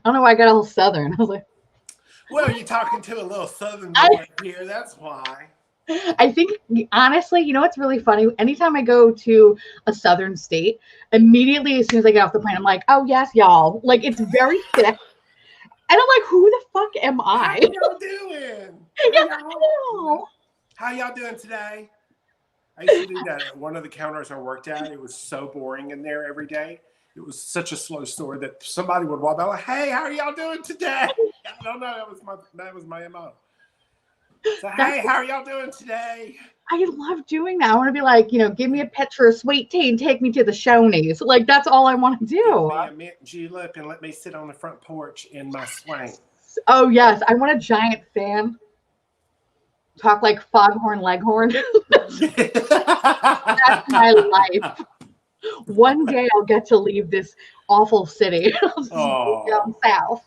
don't know why I got all Southern. I was like, Well, you're talking to a little Southern boy here. That's why. I think, honestly, you know what's really funny? Anytime I go to a Southern state, immediately as soon as I get off the plane, I'm like, oh, yes, y'all. Like, it's very thick. And I'm like, who the fuck am How I? y'all doing? How y'all doing today? I used to do that at one of the counters I worked at. It was so boring in there every day. It was such a slow store that somebody would walk by like, hey, how are y'all doing today? I don't know. That was my MO. So, hey, how are y'all doing today? I love doing that. I want to be like, give me a picture of sweet tea and take me to the Shoney's. Like, that's all I want to do. Give me a mint julep and let me sit on the front porch in my swank. Oh, yes. I want a giant fan. Talk like Foghorn Leghorn. That's my life. One day I'll get to leave this awful city. I'll just go down south.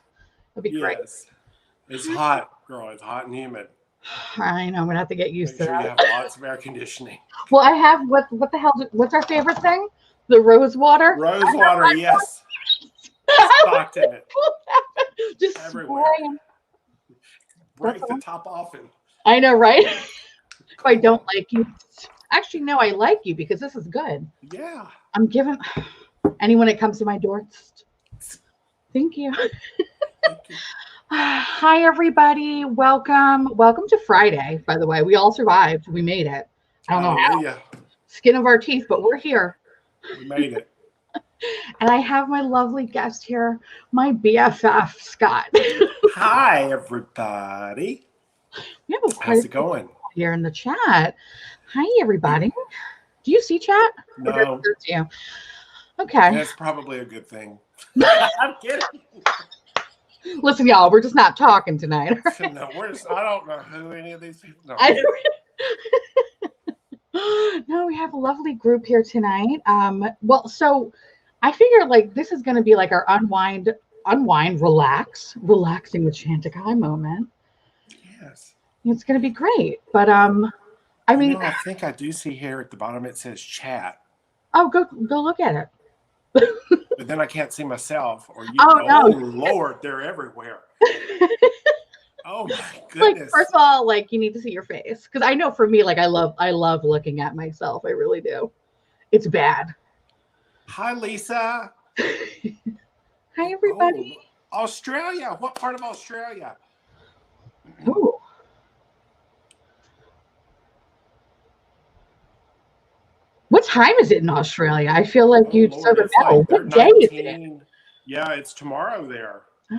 It'll be great. It's hot, girl. It's hot and humid. I know. I'm gonna have to get used to that. You have lots of air conditioning. Well, I have what the hell? What's our favorite thing? The rose water. Rose water, yes. Stocked in it. Just everywhere. Break the top off and. I know, right? If I don't like you, actually, no, I like you because this is good. Yeah. I'm giving anyone that comes to my door. Thank you. Hi, everybody. Welcome to Friday, by the way. We all survived. We made it. I don't know how. Skin of our teeth, but we're here. We made it. And I have my lovely guest here, my BFF, Scott. Hi, everybody. How's it going? Here in the chat. Hi, everybody. Do you see chat? No. You? Okay. That's probably a good thing. I'm kidding. Listen, y'all, we're just not talking tonight. Right? No, I don't know who any of these people are. No, we have a lovely group here tonight. Well, so I figure like this is going to be like our unwind, relaxing with Chantecaille moment. Yes. It's going to be great. But I mean, I think I do see here at the bottom it says chat. Oh, go look at it. But then I can't see myself or you. No. Lord, they're everywhere. Oh my goodness. Like, first of all, like you need to see your face. Because I know for me, like I love looking at myself. I really do. It's bad. Hi, Lisa. Hi, everybody. Oh, Australia. What part of Australia? Oh. What time is it in Australia? I feel like you'd sort of know. Like what day is it? Yeah, it's tomorrow there. I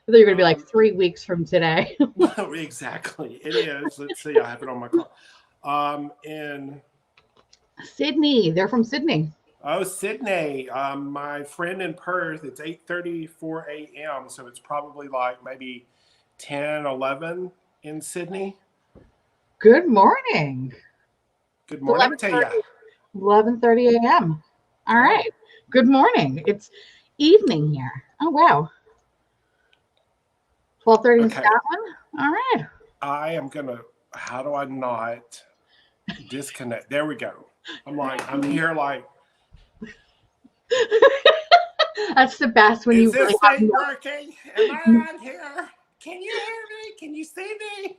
thought you were going to be like 3 weeks from today. Exactly. It is. Let's see. I have it on my car. In Sydney. They're from Sydney. Oh, Sydney. My friend in Perth, it's 8:34 a.m. So it's probably like maybe 10, 11 in Sydney. Good morning. Good morning to you. 11:30 a.m. All right. Good morning. It's evening here. Oh, wow. 12:30 in Scotland. All right. I am going to, how do I not disconnect? There we go. I'm here like. That's the best when Is this thing working? Am I on here? Can you hear me? Can you see me?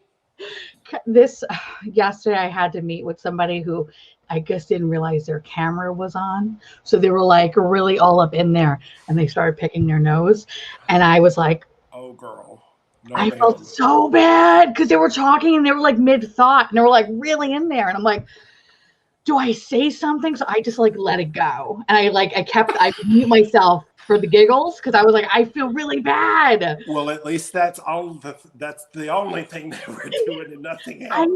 Yesterday I had to meet with somebody who I guess didn't realize their camera was on. So they were like really all up in there and they started picking their nose. And I was like, oh, girl. No, I felt so bad because they were talking and they were like mid-thought and they were like really in there. And I'm like, do I say something? So I just like let it go. And I mute myself for the giggles because I was like, I feel really bad. Well, at least that's the only thing that we're doing and nothing else.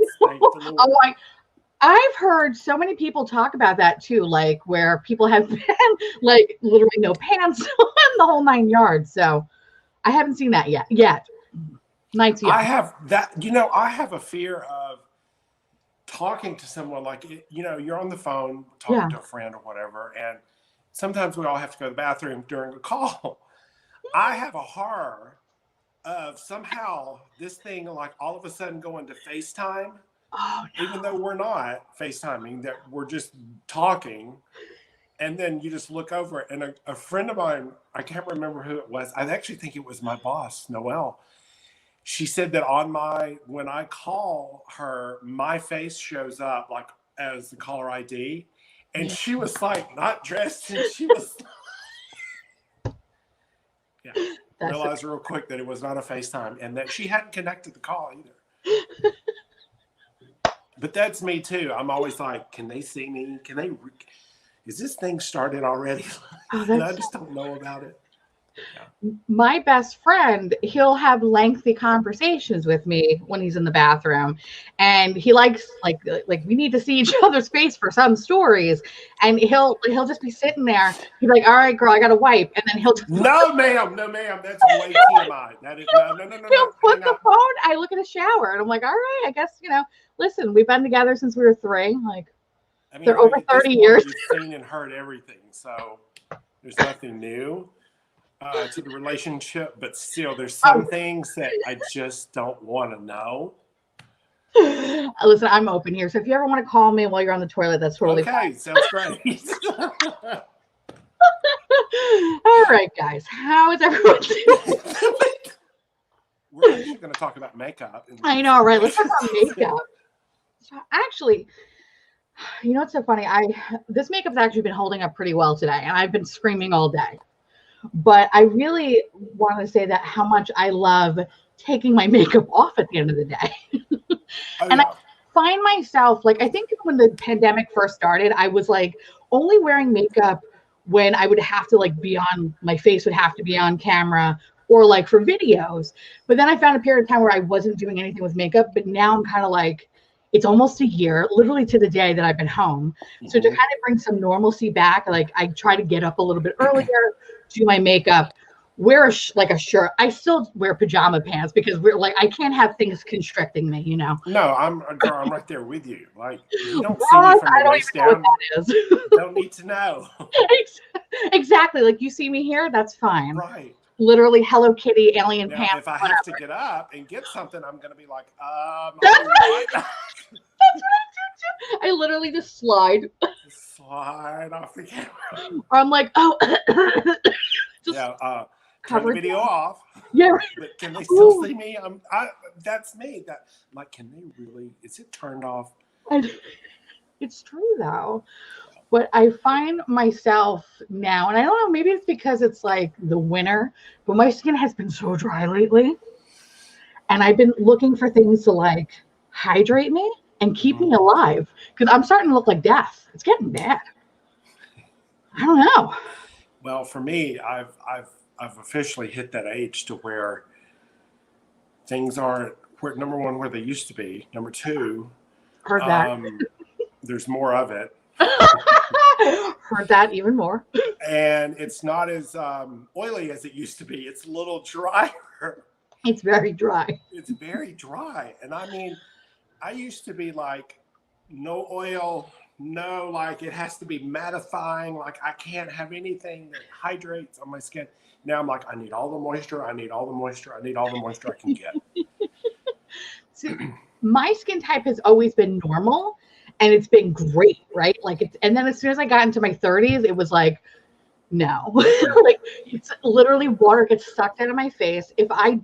I've heard so many people talk about that too, like where people have been like literally no pants on the whole 9 yards. So I haven't seen that yet. I have that, I have a fear of talking to someone like, you're on the phone talking to a friend or whatever. And sometimes we all have to go to the bathroom during a call. I have a horror of somehow this thing like all of a sudden going to FaceTime. Oh, no. Even though we're not FaceTiming, that we're just talking. And then you just look over, and a friend of mine, I can't remember who it was. I actually think it was my boss, Noelle. She said that when I call her, my face shows up like as the caller ID. And she was like not dressed, and she was realized real quick that it was not a FaceTime and that she hadn't connected the call either. But that's me too. I'm always like, can they see me? Is this thing started already? And I just don't know about it. Yeah. My best friend, he'll have lengthy conversations with me when he's in the bathroom, and he likes like we need to see each other's face for some stories, and he'll just be sitting there. He's like, "All right, girl, I got to wipe," and then he'll just no, ma'am, that's way TMI. That is no. He'll put the phone. I look at a shower, and I'm like, "All right, I guess listen, we've been together since we were 3. Like, I mean, they're over 30 years. You've seen and heard everything, so there's nothing new to the relationship, but still there's some things that I just don't want to know. Listen, I'm open here, so if you ever want to call me while you're on the toilet, that's totally fine. Sounds great. All right, guys, how is everyone doing? We're actually going to talk about makeup. I know, right? Let's talk about makeup. So actually, you know what's so funny? This makeup's actually been holding up pretty well today, and I've been screaming all day. But I really want to say that how much I love taking my makeup off at the end of the day. And I find myself, like, I think when the pandemic first started, I was like only wearing makeup when I would have to my face would have to be on camera or like for videos. But then I found a period of time where I wasn't doing anything with makeup, but now I'm kind of like, it's almost a year, literally to the day that I've been home. Mm-hmm. So to kind of bring some normalcy back, like I try to get up a little bit earlier, do my makeup, wear a shirt. I still wear pajama pants because I can't have things constricting me, No, I'm right there with you. Like, you don't see me from the waist down. What that is. You don't need to know. Exactly. Like, you see me here, that's fine. Right. Literally Hello Kitty alien now, pants. If I have to get up and get something, I'm gonna be like, That's right. That's what I do too. I literally just slide off the camera. Or I'm like, turn the video off. Yeah. But can they still see me? That's me. Can they really? Is it turned off? It's true though. But I find myself now, and I don't know, maybe it's because it's like the winter, but my skin has been so dry lately. And I've been looking for things to like hydrate me and keep me alive. Because I'm starting to look like death. It's getting bad. I don't know. Well, for me, I've officially hit that age to where things aren't number one where they used to be. Number two, heard that. There's more of it. Heard that even more. And it's not as oily as it used to be. It's a little drier. It's very dry. It's very dry. And I mean, I used to be like, no oil, no, like it has to be mattifying. Like I can't have anything that hydrates on my skin. Now I'm like, I need all the moisture. I need all the moisture. I need all the moisture I can get. See, my skin type has always been normal. And it's been great, right? And then as soon as I got into my 30s, it was like, no, like it's literally water gets sucked out of my face. If I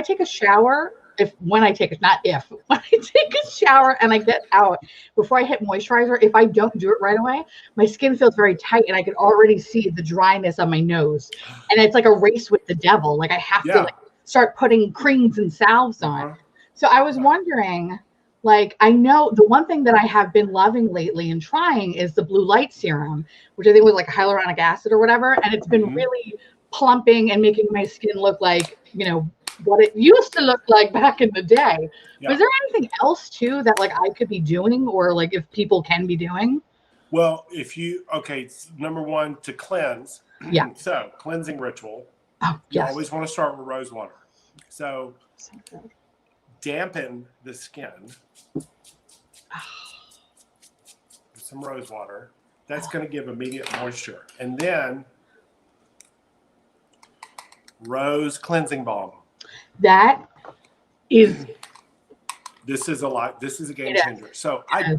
take a shower, when I take a shower and I get out before I hit moisturizer, if I don't do it right away, my skin feels very tight and I can already see the dryness on my nose. And it's like a race with the devil. Like I have to start putting creams and salves on. So I was wondering, I know the one thing that I have been loving lately and trying is the blue light serum, which I think was like hyaluronic acid or whatever. And it's been really plumping and making my skin look like, what it used to look like back in the day. Yeah. Is there anything else too that I could be doing or if people can be doing? Well, number one, to cleanse. Yeah. So cleansing ritual. Oh, you yes. always want to start with rose water. So dampen the skin with some rose water. That's going to give immediate moisture. And then rose cleansing balm. That is. This is a game changer. So I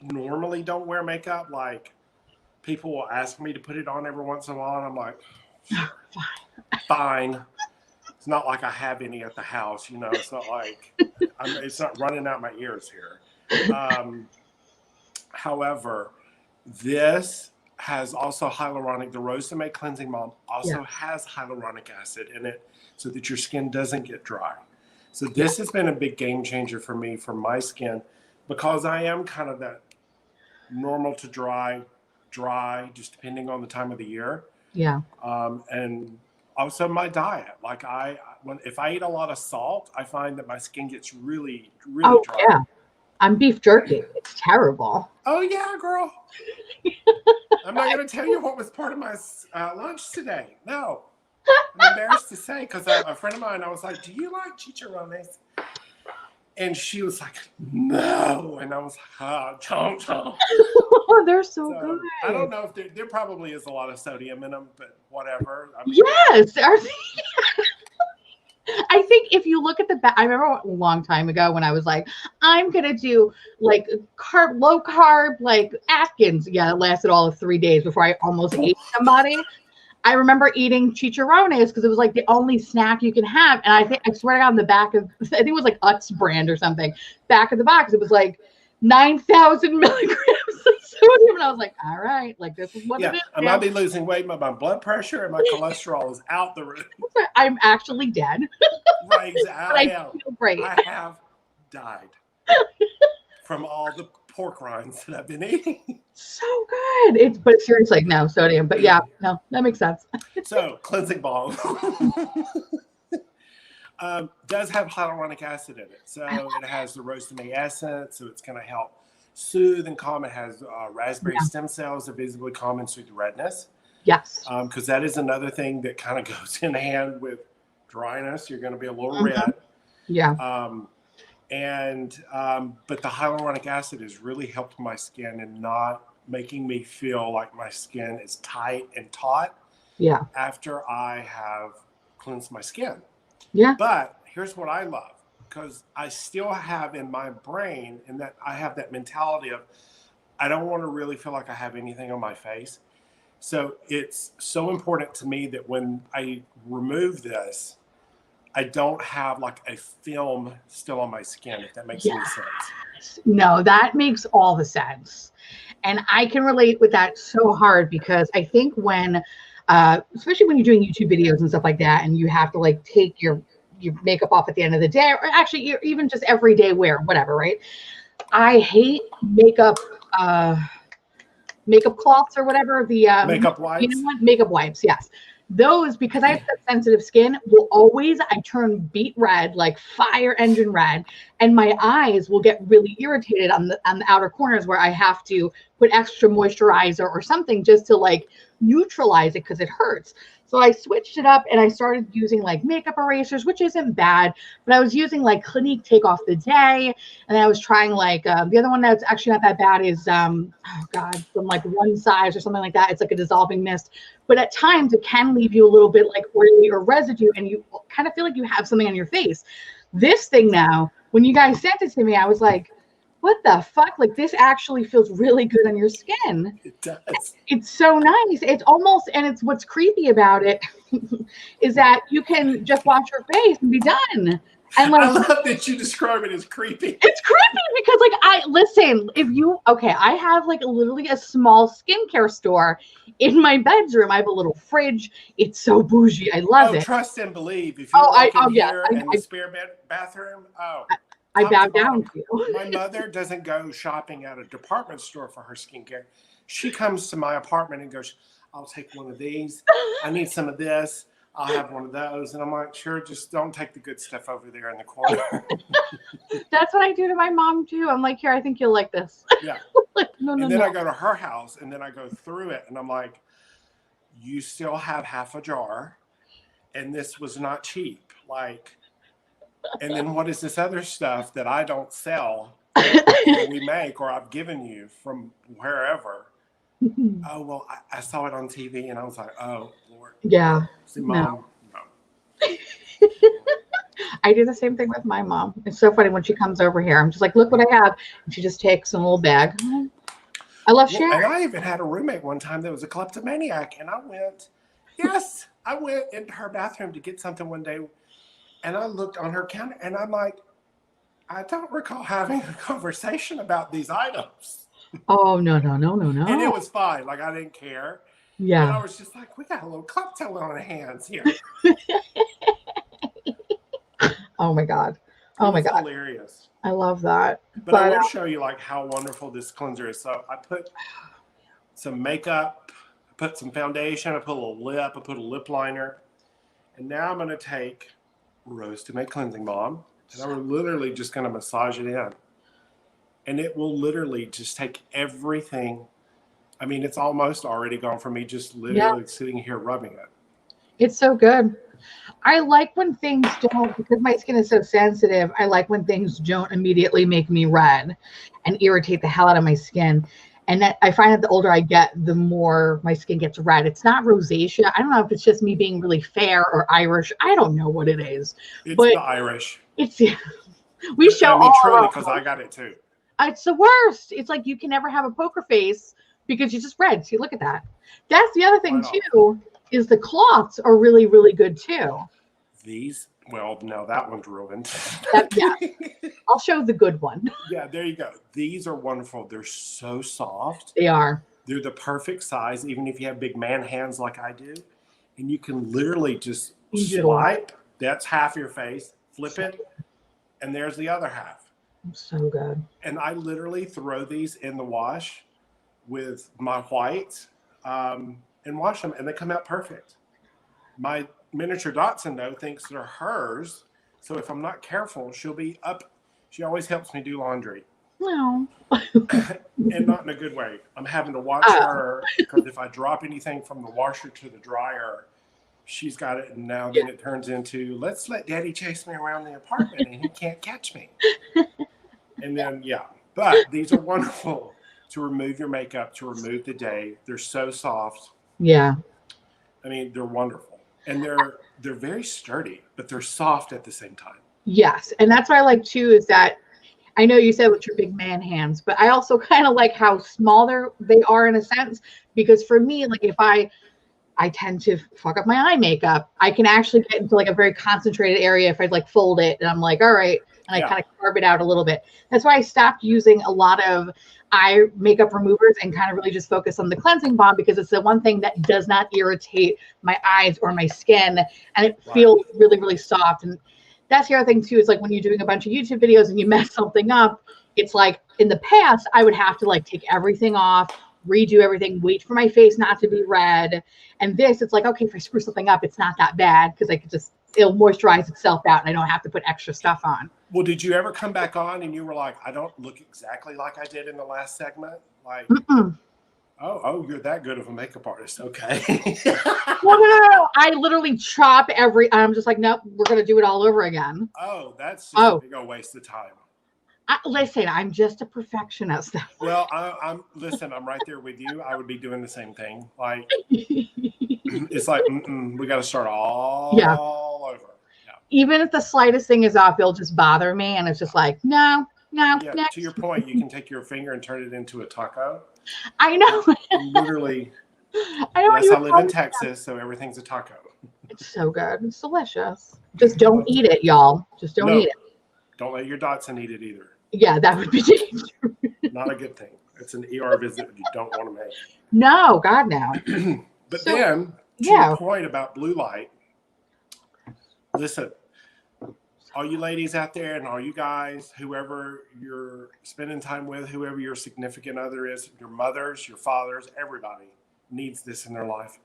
normally don't wear makeup. people will ask me to put it on every once in a while, and I'm like, fine. It's not like I have any at the house, It's not like it's not running out my ears here. However, this has also hyaluronic. The Theresa..Dead cleansing balm also has hyaluronic acid in it, so that your skin doesn't get dry. So this has been a big game changer for me, for my skin, because I am kind of that normal to dry, just depending on the time of the year. Yeah. And also my diet. Like if I eat a lot of salt, I find that my skin gets really, really dry. Yeah. I'm beef jerky. It's terrible. Oh yeah, girl. I'm not going to tell you what was part of my lunch today. No. I'm embarrassed to say, because a friend of mine, I was like, do you like chicharrones? And she was like, no. And I was like, chomp, chomp. Oh, they're so good. I don't know if there probably is a lot of sodium in them, but whatever. I mean, yes. I think if you look at the back, I remember a long time ago when I was like, I'm going to do like low carb, like Atkins. Yeah, it lasted all of 3 days before I almost ate somebody. I remember eating chicharrones because it was like the only snack you can have. And I swear to God, on the back of, I think it was like Utz brand or something, back of the box, it was like 9,000 milligrams of sodium. And I was like, all right, like this is what it is. I might be losing weight, but my blood pressure and my cholesterol is out the roof. I'm actually dead. Right, exactly. I feel great. I have died from all the pork rinds that I've been eating. So good. But seriously, no sodium. But yeah, no, that makes sense. So cleansing balm does have hyaluronic acid in it. So it has the Theresa.Dead essence. So it's going to help soothe and calm. It has raspberry stem cells that visibly calm and soothe the redness. Yes. Because that is another thing that kind of goes in hand with dryness. You're going to be a little red. Yeah. But the hyaluronic acid has really helped my skin and not making me feel like my skin is tight and taut. Yeah. After I have cleansed my skin. Yeah. But here's what I love, because I still have in my brain, and that I have that mentality of, I don't want to really feel like I have anything on my face. So it's so important to me that when I remove this, I don't have like a film still on my skin, if that makes any sense. No, that makes all the sense. And I can relate with that so hard, because I think when, especially when you're doing YouTube videos and stuff like that, and you have to like take your makeup off at the end of the day, or actually you're even just everyday wear, whatever, right? I hate makeup cloths or whatever, the makeup wipes. You know what? Makeup wipes, yes. Those, because I have such sensitive skin, I turn beet red, like fire engine red, and my eyes will get really irritated on the outer corners where I have to put extra moisturizer or something just to like neutralize it, because it hurts. So I switched it up and I started using like makeup erasers, which isn't bad, but I was using like Clinique Take Off the Day. And then I was trying like the other one that's actually not that bad is, from like One Size or something like that. It's like a dissolving mist, but at times it can leave you a little bit like oily or residue, and you kind of feel like you have something on your face. This thing now, when you guys sent it to me, I was like, what the fuck? Like, this actually feels really good on your skin. It does. It's so nice. It's almost, and it's what's creepy about it is that you can just wash your face and be done. And like, I love that you describe it as creepy. It's creepy because like, I have like literally a small skincare store in my bedroom. I have a little fridge. It's so bougie. I love it. Trust and believe. If you walk in here in the spare bathroom, I bow down to you. My mother doesn't go shopping at a department store for her skincare. She comes to my apartment and goes, I'll take one of these. I need some of this. I'll have one of those. And I'm like, sure, just don't take the good stuff over there in the corner. That's what I do to my mom too. I'm like, here, I think you'll like this. Yeah. No. I go to her house and then I go through it and I'm like, you still have half a jar and this was not cheap. Like, and then what is this other stuff that I don't sell that we make or I've given you from wherever? Oh, well, I saw it on TV and I was like, oh, Lord. Yeah. See, Mom, no. I do the same thing with my mom. It's so funny when she comes over here. I'm just like, look what I have. And she just takes a little bag. I love sharing. And I even had a roommate one time that was a kleptomaniac, and I went into her bathroom to get something one day, and I looked on her counter, and I'm like, I don't recall having a conversation about these items. Oh, no. And it was fine. Like, I didn't care. Yeah. But I was just like, we got a little klepto on our hands here. Oh, my God. Oh, my God. Hilarious. I love that. But I want to show you, like, how wonderful this cleanser is. So I put some makeup, I put some foundation, I put a little lip, I put a lip liner. And now I'm going to take Rose to Make Cleansing Balm. And I'm literally just going to massage it in. And it will literally just take everything. I mean, it's almost already gone for me, just literally sitting here rubbing it. It's so good. I like when things don't, because my skin is so sensitive, I like when things don't immediately make me red and irritate the hell out of my skin. And that I find that the older I get, the more my skin gets red. It's not rosacea. I don't know if it's just me being really fair or Irish. I don't know what it is. It's the Irish. It's we show. I mean, truly, because I got it too. It's the worst. It's like you can never have a poker face because you're just red. See, look at that. That's the other thing too. Is the cloths are really, really good too. These, well, no, that one's ruined. Yeah, I'll show the good one. Yeah, there you go. These are wonderful. They're so soft. They are. They're the perfect size, even if you have big man hands like I do. And you can literally just swipe. That's half your face. Flip it, and there's the other half. So good. And I literally throw these in the wash with my whites. And wash them, and they come out perfect. My miniature Dotson, though, thinks they're hers. So if I'm not careful, she'll be up. She always helps me do laundry. No. And not in a good way. I'm having to watch her, because if I drop anything from the washer to the dryer, she's got it. And now then it turns into, let's let Daddy chase me around the apartment and he can't catch me. And then, but these are wonderful to remove your makeup, to remove the day. They're so soft. Yeah. I mean, they're wonderful. And they're very sturdy, but they're soft at the same time. Yes. And that's what I like too, is that I know you said with your big man hands, but I also kind of like how small they are in a sense, because for me, like if I tend to fuck up my eye makeup, I can actually get into like a very concentrated area if I like fold it and I'm like, all right. And I kind of carve it out a little bit. That's why I stopped using a lot of eye makeup removers and kind of really just focus on the cleansing balm, because it's the one thing that does not irritate my eyes or my skin. And it feels really, really soft. And that's the other thing too, is like when you're doing a bunch of YouTube videos and you mess something up, it's like in the past, I would have to like take everything off, redo everything, wait for my face not to be red. And this, it's like, okay, if I screw something up, it's not that bad, because I could just, it'll moisturize itself out and I don't have to put extra stuff on. Well, did you ever come back on and you were like, I don't look exactly like I did in the last segment? Like, oh, you're that good of a makeup artist. Okay. Well, no. I literally chop I'm just like, nope, we're going to do it all over again. Oh, that's just a big old waste of time. Listen, I'm just a perfectionist. Well, I'm right there with you. I would be doing the same thing. Like, it's like, we got to start all over. Yeah. Even if the slightest thing is off, it'll just bother me. And it's just like, no. Yeah, to your point, you can take your finger and turn it into a taco. I know. Literally. I know. Yes, I live in Texas, so everything's a taco. It's so good. It's delicious. Just don't eat it, y'all. Just don't eat it. Don't let your Dotson eat it either. Yeah, that would be dangerous. Not a good thing. It's an ER visit you don't want to make. No, God, no. But then, to your point about blue light, listen, all you ladies out there and all you guys, whoever you're spending time with, whoever your significant other is, your mothers, your fathers, everybody needs this in their life.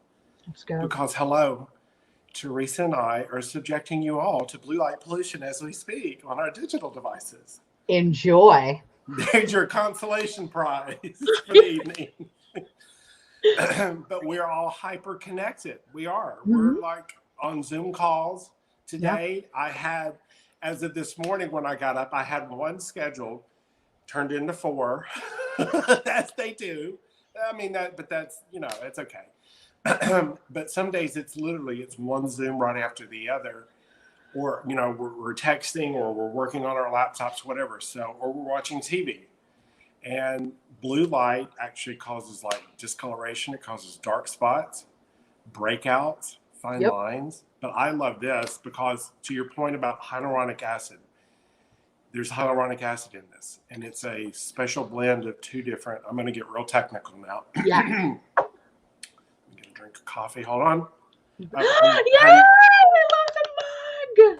That's good. Because, hello, Theresa and I are subjecting you all to blue light pollution as we speak on our digital devices. Enjoy. There's your consolation prize for the evening. But we're all hyper connected. We are. We're like on Zoom calls. Today, I had, as of this morning when I got up, I had one scheduled, turned into 4. As they do. I mean, but that's, it's okay. But some days it's one Zoom right after the other. Or, we're texting or we're working on our laptops, whatever. So, or we're watching TV. And blue light actually causes like discoloration. It causes dark spots, breakouts, fine lines. But I love this because, to your point about hyaluronic acid, there's hyaluronic acid in this, and it's a special blend of two different. I'm going to get real technical now. Yeah. I'm going to drink a coffee. Hold on. Yay! I love the mug.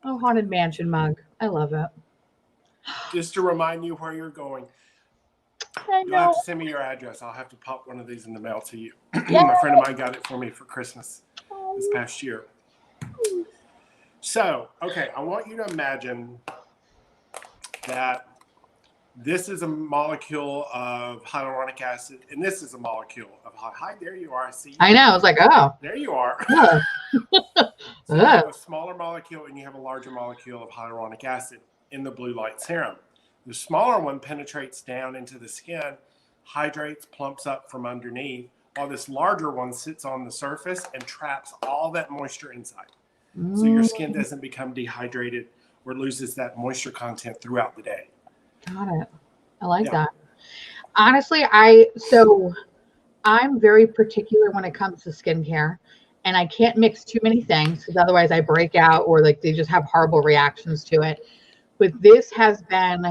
Oh, Haunted Mansion mug. I love it. Just to remind you where you're going. You'll have to send me your address. I'll have to pop one of these in the mail to you. My friend of mine got it for me for Christmas this past year. So, okay, I want you to imagine that this is a molecule of hyaluronic acid, and this is a molecule of hi, there you are. I see you. I know. I was like, oh. There you are. Yeah. So you have a smaller molecule and you have a larger molecule of hyaluronic acid in the blue light serum. The smaller one penetrates down into the skin, hydrates, plumps up from underneath, while this larger one sits on the surface and traps all that moisture inside. So your skin doesn't become dehydrated or loses that moisture content throughout the day. Got it. I like that. Honestly, I'm very particular when it comes to skincare, and I can't mix too many things because otherwise I break out or like they just have horrible reactions to it. But this has been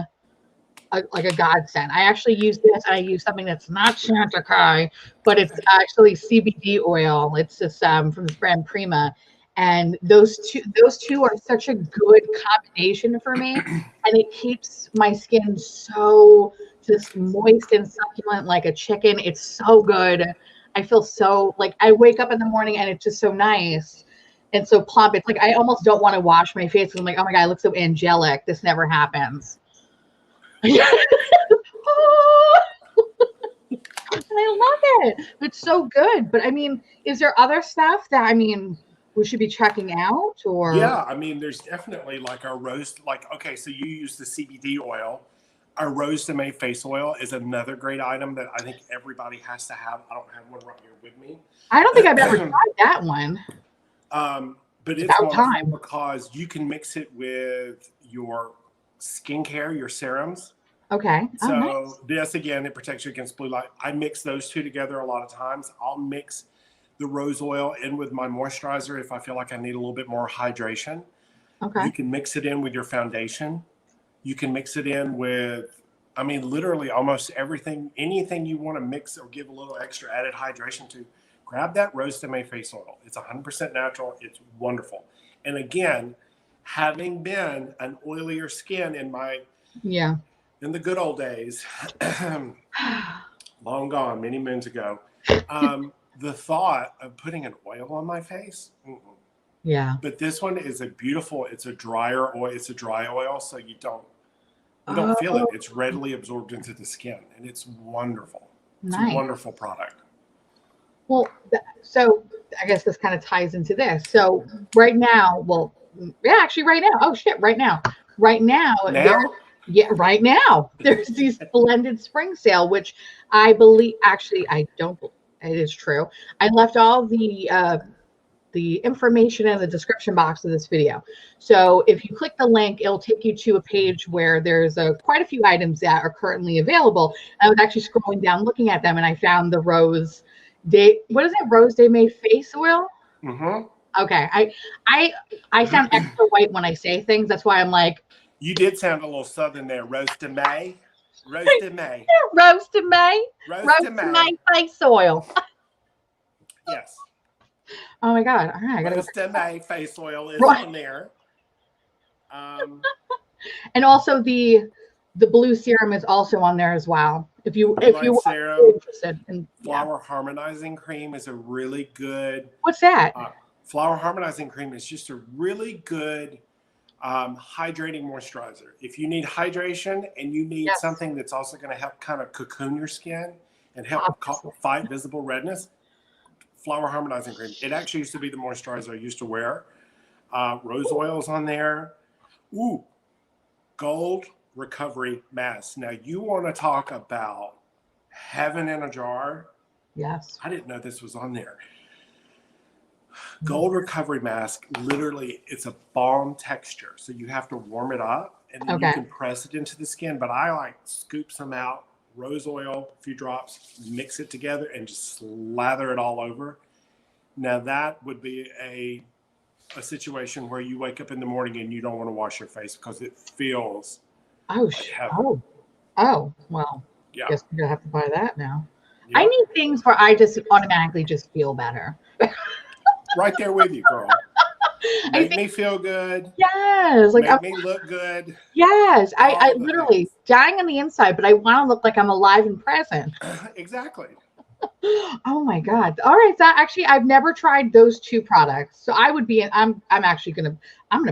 like a godsend. I actually use this, and I use something that's not Chantecaille, but it's actually CBD oil. It's just from this brand Prima. And those two are such a good combination for me, and it keeps my skin so just moist and succulent like a chicken. It's so good. I feel so like I wake up in the morning and it's just so nice and so plump. It's like I almost don't want to wash my face because I'm like, oh my God, I look so angelic. This never happens. And I love it. It's so good. But I mean, is there other stuff that we should be checking out? Or yeah, I mean, there's definitely like our rose. Like, okay, so you use the CBD oil. Our Rose de May face oil is another great item that I think everybody has to have. I don't have one right here with me. I don't think I've ever tried that one. But it's wonderful because you can mix it with your skincare, your serums. Okay. So nice. This, again, it protects you against blue light. I mix those two together a lot of times. I'll mix the rose oil in with my moisturizer if I feel like I need a little bit more hydration. Okay. You can mix it in with your foundation. You can mix it in with, I mean, literally almost everything, anything you want to mix or give a little extra added hydration to. Grab that Rose de May face oil. It's 100% natural. It's wonderful. And again, having been an oilier skin in the good old days, long gone, many moons ago, the thought of putting an oil on my face. Yeah. But this one is it's a drier oil. It's a dry oil, so you don't feel it. It's readily absorbed into the skin, and it's wonderful. It's a wonderful product. Well, so I guess this kind of ties into this. So right now, right now. Oh shit, right now. Right now. Right now. There's these blended spring sale, which I believe, actually, I don't, it is true. I left all the information in the description box of this video. So if you click the link, it'll take you to a page where there's quite a few items that are currently available. I was actually scrolling down looking at them, and I found the Rose de May face oil. Mm-hmm. Okay. I sound extra white when I say things. That's why I'm like. You did sound a little southern there. Rose de May. Rose de May. Rose de May. Rose de May face oil. Yes. Oh my God. All right. Rose de May face oil is on there. And also the blue serum is also on there as well. If you are interested in flower harmonizing cream is a really good. What's that? Flower harmonizing cream is just a really good hydrating moisturizer. If you need hydration and you need something that's also going to help kind of cocoon your skin and help fight visible redness, flower harmonizing cream. It actually used to be the moisturizer I used to wear. Rose oil is on there. Ooh, gold recovery mask. Now you want to talk about heaven in a jar? Yes. I didn't know this was on there. Gold recovery mask, literally, it's a balm texture. So you have to warm it up and then you can press it into the skin. But I like scoop some out, rose oil, a few drops, mix it together, and just slather it all over. Now that would be a situation where you wake up in the morning and you don't want to wash your face because it feels well, yeah. Guess we're gonna have to buy that now. Yep. I need things where I just automatically just feel better. Right there with you, girl. Make me feel good. Yes, like make me look good. Yes, I literally dying on the inside, but I want to look like I'm alive and present. Exactly. Oh my God! All right, so actually, I've never tried those two products, so I would be. I'm actually gonna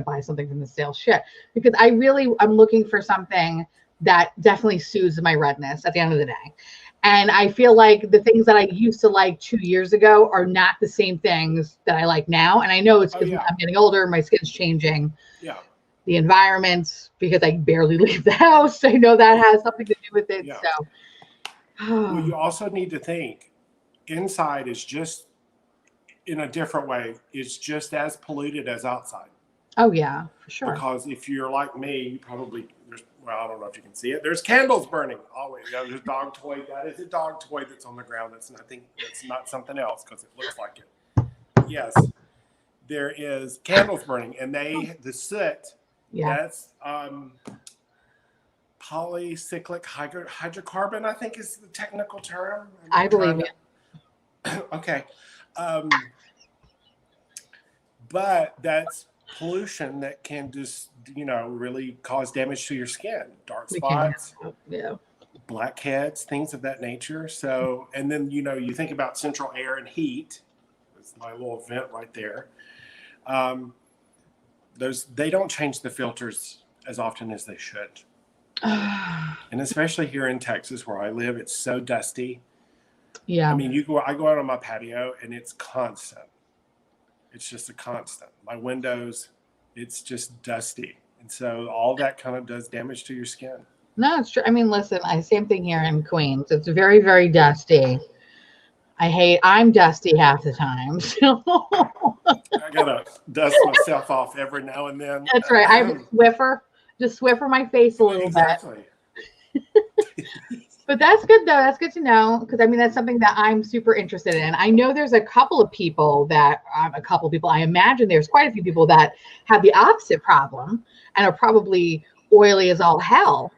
buy something from the sale shit because I'm looking for something that definitely soothes my redness at the end of the day. And I feel like the things that I used to like 2 years ago are not the same things that I like now. And I know it's because I'm getting older, my skin's changing. Yeah. The environment, because I barely leave the house. I know that has something to do with it. Yeah. So well, you also need to think inside is just in a different way, it's just as polluted as outside. Oh yeah, for sure. Because if you're like me, you probably I don't know if you can see it. There's candles burning always. There's dog toy. That is a dog toy that's on the ground. That's nothing. That's not something else because it looks like it. Yes, there is candles burning, and the soot. Yeah. That's polycyclic hydrocarbon. I think is the technical term. I believe it. Okay, but that's pollution that can just really cause damage to your skin, dark spots, blackheads, things of that nature. So, and then you think about central air and heat. It's my little vent right there. They don't change the filters as often as they should. And especially here in Texas where I live, it's so dusty. Yeah. I mean, I go out on my patio and it's constant. It's just a constant. My windows, it's just dusty. And so all that kind of does damage to your skin. No, it's true. I mean, listen, same thing here in Queens. It's very, very dusty. I'm dusty half the time. So. I gotta dust myself off every now and then. That's right. I have a Swiffer. Just Swiffer my face a little bit. But that's good though. That's good to know because I mean that's something that I'm super interested in. I know there's a couple of people. I imagine there's quite a few people that have the opposite problem and are probably oily as all hell.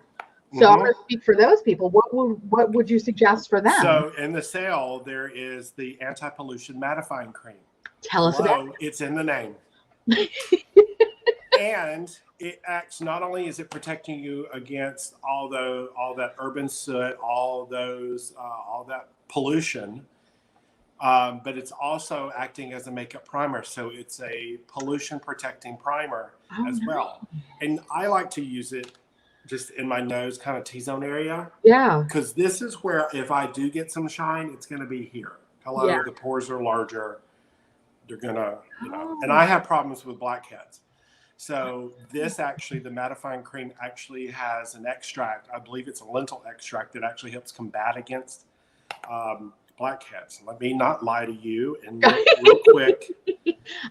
So I'm going to speak for those people. What would you suggest for them? So in the sale, there is the anti-pollution mattifying cream. Tell us about it. It's in the name. And it acts, not only is it protecting you against all that urban soot, all that pollution, but it's also acting as a makeup primer. So it's a pollution protecting primer as well. And I like to use it just in my nose, kind of T-zone area. Yeah. Because this is where if I do get some shine, it's going to be here. The pores are larger. They're going to, and I have problems with blackheads. So this actually, the mattifying cream actually has an extract. I believe it's a lentil extract that actually helps combat against blackheads. Let me not lie to you. And real quick.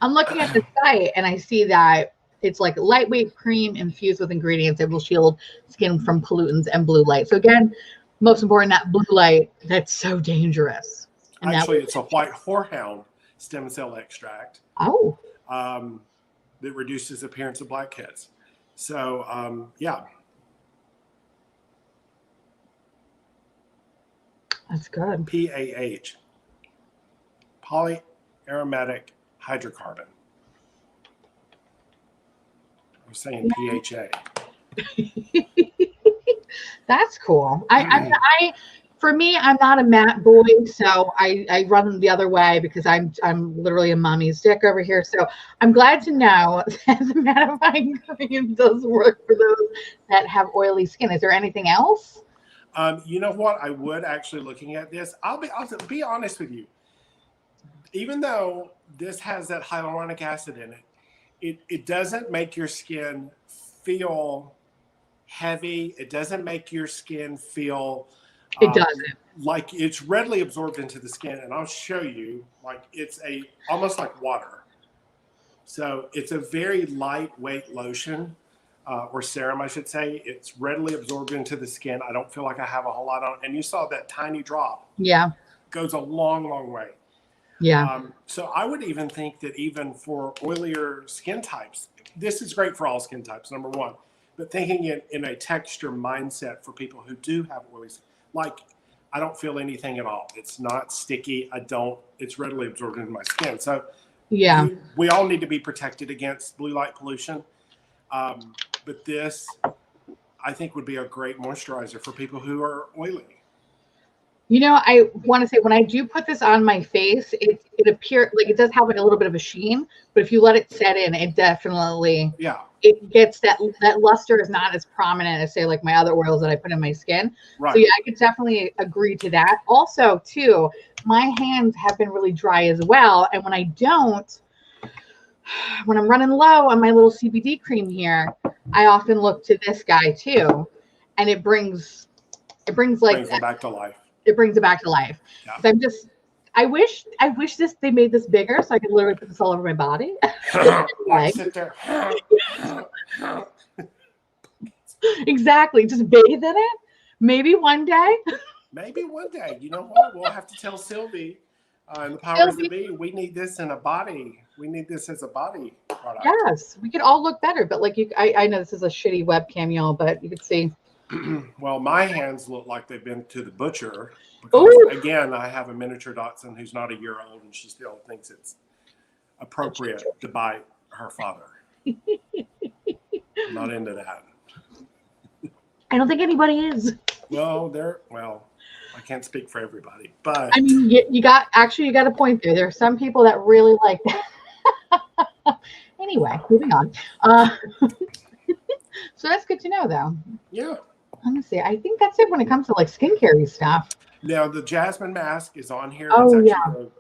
I'm looking at the site and I see that it's like lightweight cream infused with ingredients that will shield skin from pollutants and blue light. So again, most important, that blue light, that's so dangerous. And actually, it's a white horehound stem cell extract. Oh. That reduces the appearance of blackheads. So, yeah. That's good. PAH, polyaromatic hydrocarbon. I'm saying PHA. That's cool. For me, I'm not a matte boy, so I run the other way because I'm literally a mommy's dick over here. So I'm glad to know that the mattifying cream does work for those that have oily skin. Is there anything else? You know what? I would actually, looking at this, I'll be honest with you. Even though this has that hyaluronic acid in it, it doesn't make your skin feel heavy. It doesn't make your skin feel it doesn't. Like it's readily absorbed into the skin, and I'll show you. Like it's almost like water. So it's a very lightweight lotion. or serum, I should say. It's readily absorbed into the skin. I don't feel like I have a whole lot on. And you saw that tiny drop. Yeah. Goes a long, long way. Yeah. So I would even think that even for oilier skin types, this is great for all skin types, number one. But thinking it in a texture mindset for people who do have oily skin, like I don't feel anything at all. It's not sticky. It's readily absorbed into my skin. So Yeah. we all need to be protected against blue light pollution. But this, I think, would be a great moisturizer for people who are oily. You know, I want to say when I do put this on my face, it appears like it does have like a little bit of a sheen, but if you let it set in, it definitely, it gets that luster is not as prominent as say like my other oils that I put in my skin. Right. So yeah, I could definitely agree to that. Also, too, my hands have been really dry as well, and when I'm running low on my little CBD cream here, I often look to this guy too, and it brings like it back to life. It brings it back to life. Yeah. I wish they made this bigger so I could literally put this all over my body. Like sit there. Exactly. Just bathe in it. Maybe one day. Maybe one day. You know what? We'll have to tell Sylvie and the powers that be, we need this in a body. We need this as a body product. Yes. We could all look better. But like I know this is a shitty webcam, y'all, but you could see. Well, my hands look like they've been to the butcher because, again, I have a miniature dachshund who's not a year old, and she still thinks it's appropriate to bite her father. I'm not into that. I don't think anybody is. Well, I can't speak for everybody, but I mean, you got a point there. There are some people that really like that. Anyway, moving on. So that's good to know, though. Yeah. Let me see. I think that's it when it comes to like skincare stuff. Now the jasmine mask is on here. Oh, it's actually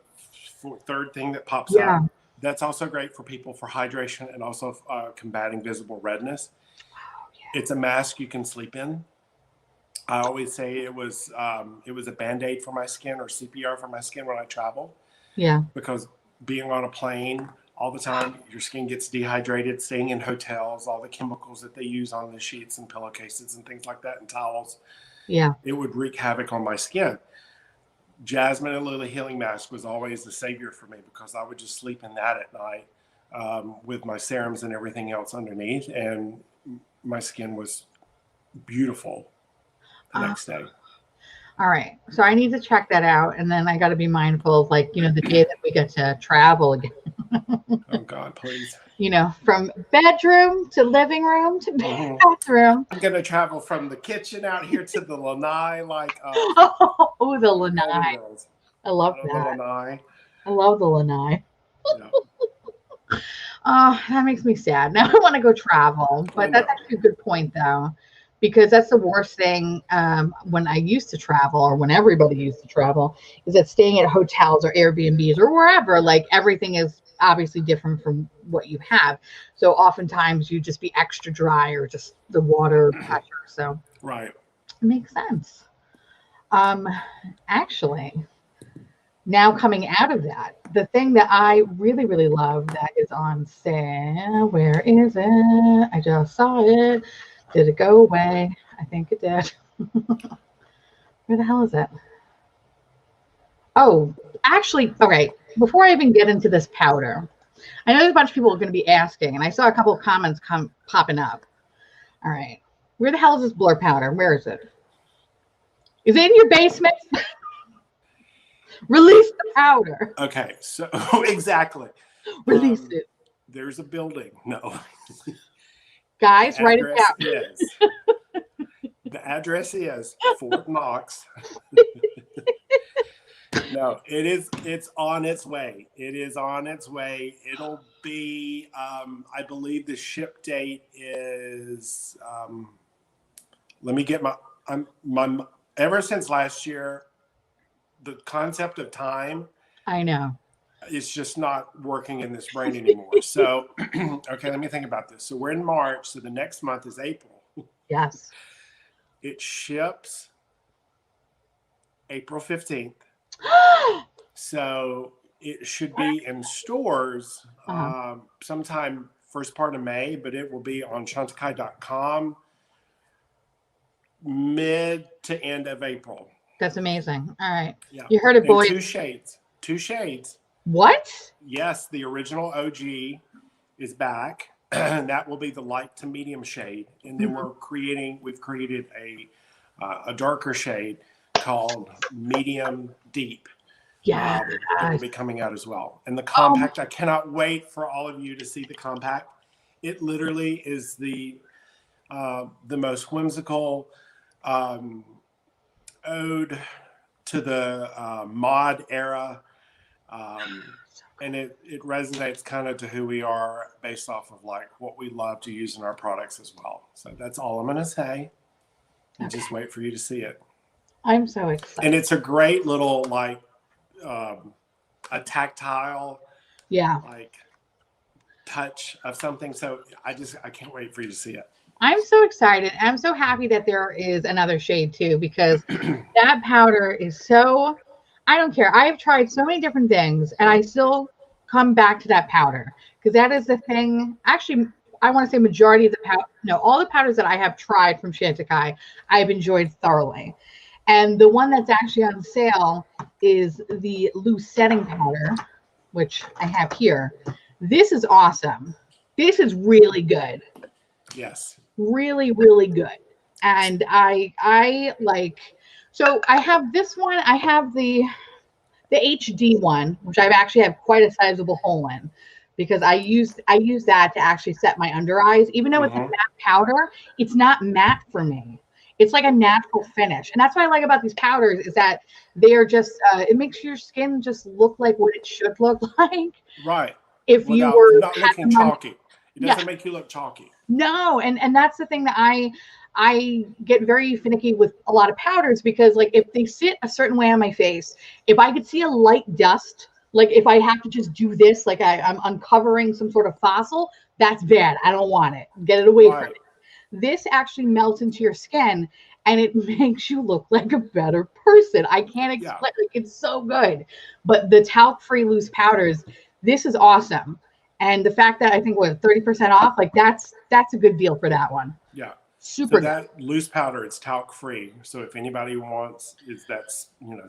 the third thing that pops up. That's also great for people for hydration and also combating visible redness. Oh, yeah. It's a mask you can sleep in. I always say it was a Band-Aid for my skin or CPR for my skin when I travel. Yeah. Because being on a plane all the time, your skin gets dehydrated, staying in hotels, all the chemicals that they use on the sheets and pillowcases and things like that and towels. Yeah. It would wreak havoc on my skin. Jasmine and Lily Healing Mask was always the savior for me because I would just sleep in that at night with my serums and everything else underneath. And my skin was beautiful the next day. All right. So I need to check that out. And then I got to be mindful of like, the day that we get to travel again. Oh God, please. From bedroom to living room to bathroom. I'm going to travel from the kitchen out here to the lanai. Oh, the lanai. I love that. The lanai. I love the lanai. Oh, that makes me sad. Now I want to go travel. But that's actually a good point, though. Because that's the worst thing when I used to travel or when everybody used to travel is that staying at hotels or Airbnbs or wherever, like everything is obviously different from what you have. So oftentimes you just be extra dry or just the water pressure. So right. It makes sense. Actually, now coming out of that, the thing that I really, really love that is on sale. Where is it? I just saw it. Did it go away? I think it did. Where the hell is it? Oh, actually, okay. Before I even get into this powder, I know there's a bunch of people are going to be asking, and I saw a couple of comments popping up. All right. Where the hell is this blur powder? Where is it? Is it in your basement? Release the powder. Okay. So, exactly. Release it. There's a building. No. Guys, write it down. The address is Fort Knox. No, it's on its way. It is on its way. It'll be, I believe the ship date is, let me get ever since last year, the concept of time. I know. It's just not working in this brain anymore. So, okay, let me think about this. So we're in March. So the next month is April. Yes. It ships April 15th. So it should be in stores sometime first part of May, but it will be on Chantecaille.com mid to end of April. That's amazing. All right. Yeah. You heard it, boys. Two shades. What? Yes, the original OG is back. And that will be the light to medium shade. And then we've created a darker shade called medium deep. Yeah. That will be coming out as well. And the compact, I cannot wait for all of you to see the compact. It literally is the most whimsical ode to the mod era. And it resonates kind of to who we are based off of like what we love to use in our products as well. So that's all I'm going to say. And just wait for you to see it. I'm so excited. And it's a great little like a tactile like touch of something. So I can't wait for you to see it. I'm so excited. I'm so happy that there is another shade too, because that powder is so, I don't care. I have tried so many different things and I still come back to that powder because that is the thing. Actually, I want to say majority of the powder, no, all the powders that I have tried from Chantecaille, I've enjoyed thoroughly. And the one that's actually on sale is the loose setting powder, which I have here. This is awesome. This is really good. Yes. Really, really good. And I like, so I have this one. I have the HD one, which I've actually have quite a sizable hole in because I use that to actually set my under eyes. Even though it's a matte powder, it's not matte for me. It's like a natural finish. And that's what I like about these powders is that they are just, it makes your skin just look like what it should look like. Right. If you were not looking chalky. It doesn't make you look chalky. No. And that's the thing that I get very finicky with a lot of powders because like if they sit a certain way on my face, if I could see a light dust, like if I have to just do this, like I'm uncovering some sort of fossil, that's bad. I don't want it. Get it away from it. This actually melts into your skin and it makes you look like a better person. I can't explain. Like, it's so good. But the talc-free loose powders, this is awesome. And the fact that I think what 30% off, like that's a good deal for that one. Yeah. Super. So that loose powder, it's talc-free. So if anybody wants,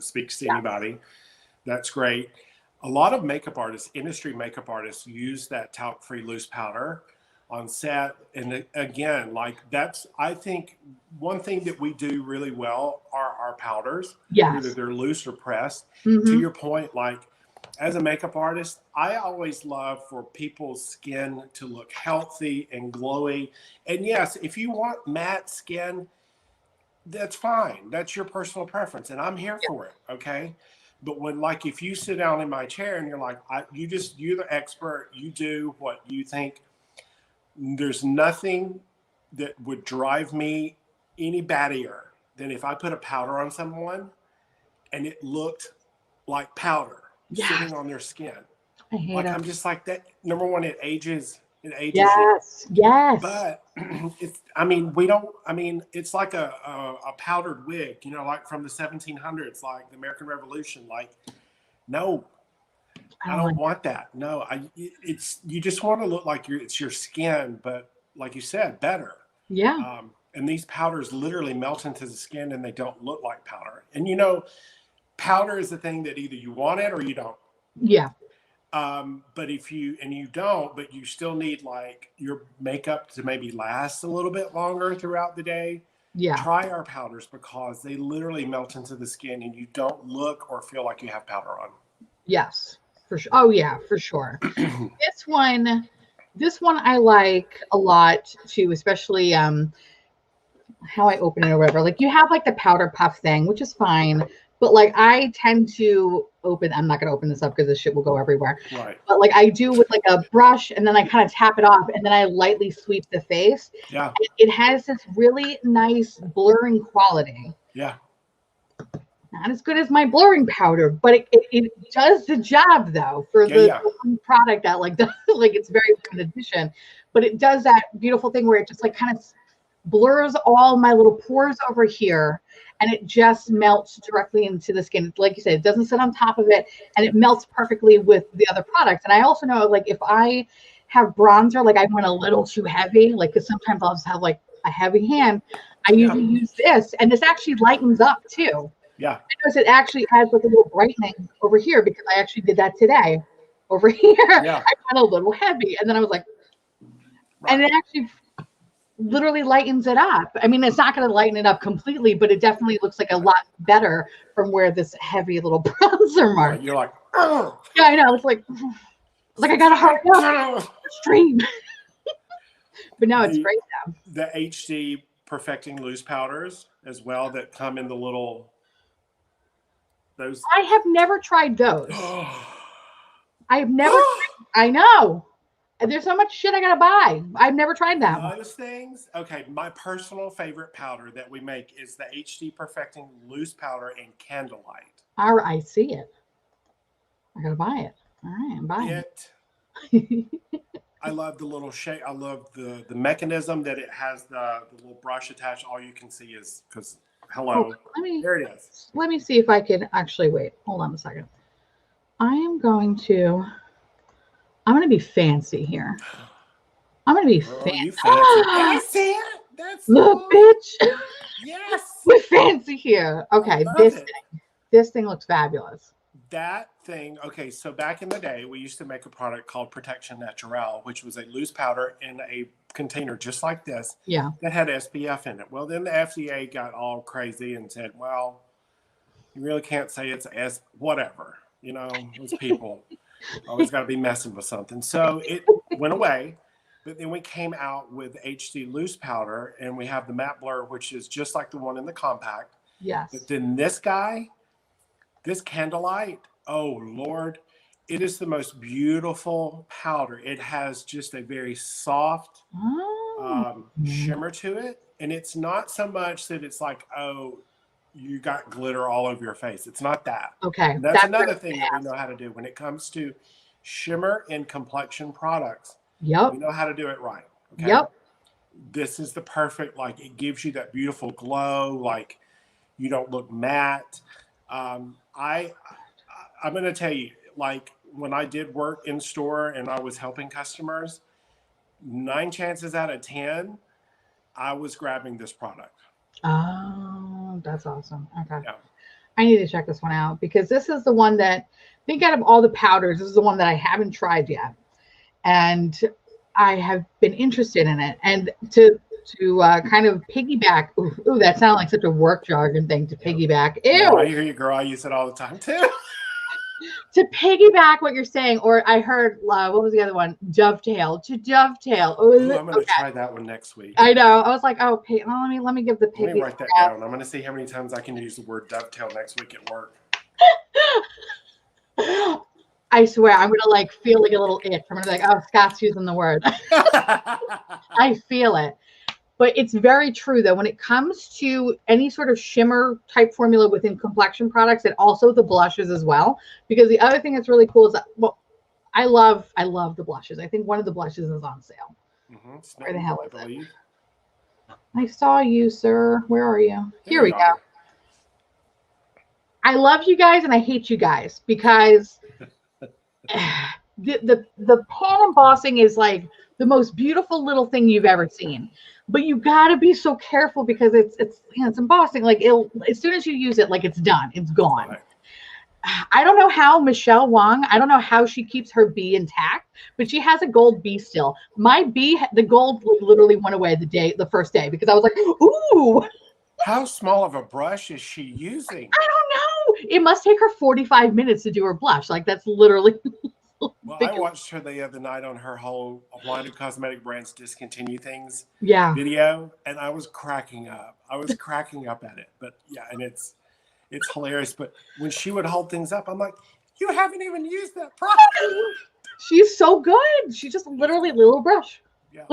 speaks to anybody, that's great. A lot of makeup artists, industry makeup artists, use that talc-free loose powder on set. And again, like that's, I think one thing that we do really well are our powders. Yes. Whether they're loose or pressed. To your point, like as a makeup artist, I always love for people's skin to look healthy and glowy. And yes, if you want matte skin, that's fine. That's your personal preference. And I'm here for it. Okay. But when, like, if you sit down in my chair and you're like, you're the expert, you do what you think. There's nothing that would drive me any battier than if I put a powder on someone and it looked like powder sitting on their skin. I hate it. I'm just like that. Number one, it ages. Yes. You. Yes. But it's, it's like a powdered wig, like from the 1700s, like the American Revolution. Like, no, I don't want that. No, you just want to look like it's your skin, but like you said, better. Yeah. And these powders literally melt into the skin and they don't look like powder. And powder is the thing that either you want it or you don't. Yeah. But if you don't, but you still need like your makeup to maybe last a little bit longer throughout the day. Yeah. Try our powders because they literally melt into the skin and you don't look or feel like you have powder on. Yes. For sure. Oh yeah, for sure. This one I like a lot too, especially how I open it or whatever. Like you have like the powder puff thing, which is fine, but like I tend to open. I'm not gonna open this up because this shit will go everywhere. Right. But like I do with like a brush, and then I kind of tap it off, and then I lightly sweep the face. Yeah. And it has this really nice blurring quality. Yeah. Not as good as my blurring powder, but it does the job though for the product that like it's very limited edition, but it does that beautiful thing where it just like kind of blurs all my little pores over here and it just melts directly into the skin. Like you said, it doesn't sit on top of it and it melts perfectly with the other products. And I also know like if I have bronzer, like I went a little too heavy, like because sometimes I'll just have like a heavy hand. I usually use this, and this actually lightens up too. Yeah. Because it actually adds like a little brightening over here, because I actually did that today. Over here, Yeah. I went a little heavy, and then I was like, and it actually literally lightens it up. I mean, it's not going to lighten it up completely, but it definitely looks like a lot better from where this heavy little bronzer mark. Right. You're like, oh. Yeah, I know. It's like I got to hurry up, stream. But no, it's great now. The HD perfecting loose powders as well that come in the little. Those. I have never tried those. I have never. I know. There's so much shit I gotta buy. I've never tried that. Those things. Okay, my personal favorite powder that we make is the HD Perfecting Loose Powder in Candlelight. I see it. I gotta buy it. All right, I'm buying it. I love the little shape. I love the mechanism that it has. The little brush attached. All you can see is because. Hello. There it is. Let me see if I can actually wait. Hold on a second. I'm going to be fancy here. I'm going to be fancy. You fancy. I see it. That's look, bitch. Yes. We're fancy here. Okay, this thing looks fabulous. That thing. Okay, so back in the day, we used to make a product called Protection Naturel, which was a loose powder in a container just like this. Yeah. That had SPF in it. Well, then the FDA got all crazy and said, well, you really can't say it's whatever. You know, those people always got to be messing with something. So it went away. But then we came out with HD loose powder, and we have the matte blur, which is just like the one in the compact. Yes. But then this guy, this Candlelight, oh Lord, it is the most beautiful powder. It has just a very soft shimmer to it. And it's not so much that it's like, oh, you got glitter all over your face. It's not that. Okay. That's another thing that we know how to do when it comes to shimmer and complexion products. Yep. We know how to do it right. Okay? Yep. This is the perfect, like, it gives you that beautiful glow. Like, you don't look matte. I'm going to tell you, like, when I did work in store and I was helping customers, 9 chances out of 10, I was grabbing this product. Oh, that's awesome. Okay. Yeah. I need to check this one out, because this is the one that, I think out of all the powders, this is the one that I haven't tried yet. And I have been interested in it. And to kind of piggyback, ooh, that sounds like such a work jargon thing, to piggyback. Ew. No, I hear you, girl. I use it all the time too. To piggyback what you're saying, or I heard, what was the other one? Dovetail. To dovetail. Ooh, I'm going to try that one next week. I know. I was like, oh, let me give the piggy. Let me write that down. I'm going to see how many times I can use the word dovetail next week at work. I swear, I'm going to like feel like a little itch. I'm going to be like, oh, Scott's using the word. I feel it. But it's very true, though. When it comes to any sort of shimmer type formula within complexion products, and also the blushes as well, because the other thing that's really cool is that, well, I love the blushes. I think one of the blushes is on sale. Mm-hmm. Where the hell is it? I saw you, sir. Where are you? Here we go. I love you guys and I hate you guys, because the pan embossing is like the most beautiful little thing you've ever seen. But you gotta be so careful, because it's embossing. Like, as soon as you use it, like, it's done, it's gone. Right. I don't know how Michelle Wong, I don't know how she keeps her bee intact, but she has a gold bee still. My bee, the gold literally went away the first day, because I was like, ooh. How small of a brush is she using? I don't know. It must take her 45 minutes to do her blush. Like, that's literally. Well, I watched her the other night on her whole Why Do Cosmetic Brands Discontinue Things video, and I was cracking up. I was cracking up at it. But yeah, and it's hilarious. But when she would hold things up, I'm like, you haven't even used that product. She's so good. She's just literally a little brush. Yeah.